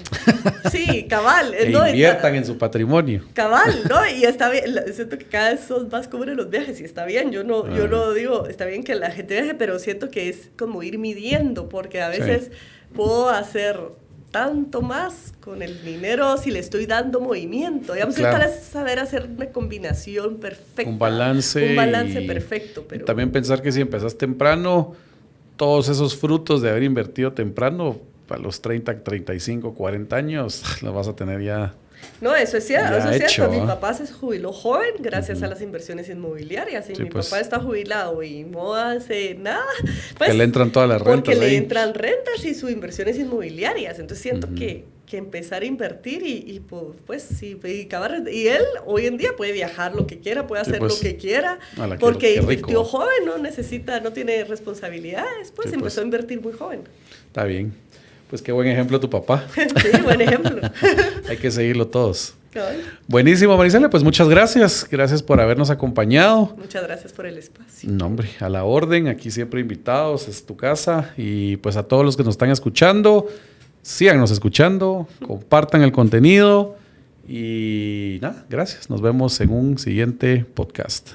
Sí, cabal. Inviertan en su patrimonio. Cabal, ¿no? Y está bien, siento que cada vez son más comunes los viajes y está bien. Yo no digo, está bien que la gente viaje, pero siento que es como ir midiendo, porque a veces puedo hacer tanto más con el dinero si le estoy dando movimiento. Digamos, es saber hacer una combinación perfecta. Un balance perfecto. Pero... Y también pensar que si empezas temprano, todos esos frutos de haber invertido temprano, para los 30, 35, 40 años, los vas a tener ya No, eso es cierto, Ya eso es cierto. hecho, Mi papá se jubiló joven gracias a las inversiones inmobiliarias y Sí, mi pues. papá está jubilado y no hace nada. Pues, Que le entran todas las rentas porque le ahí. entran rentas y sus inversiones inmobiliarias. Entonces siento que empezar a invertir y pues sí, y él hoy en día puede viajar lo que quiera, puede hacer pues. lo que quiera, Ala, porque qué rico. invirtió joven, no tiene responsabilidades, pues Sí, empezó pues. a invertir muy joven. Está bien. Pues qué buen ejemplo tu papá. Sí, buen ejemplo. Hay que seguirlo todos. Cabal. Buenísimo, Marisela. Pues muchas gracias. Gracias por habernos acompañado. Muchas gracias por el espacio. No, hombre, a la orden. Aquí siempre invitados. Es tu casa. Y pues a todos los que nos están escuchando, síganos escuchando. Compartan el contenido. Y nada, gracias. Nos vemos en un siguiente podcast.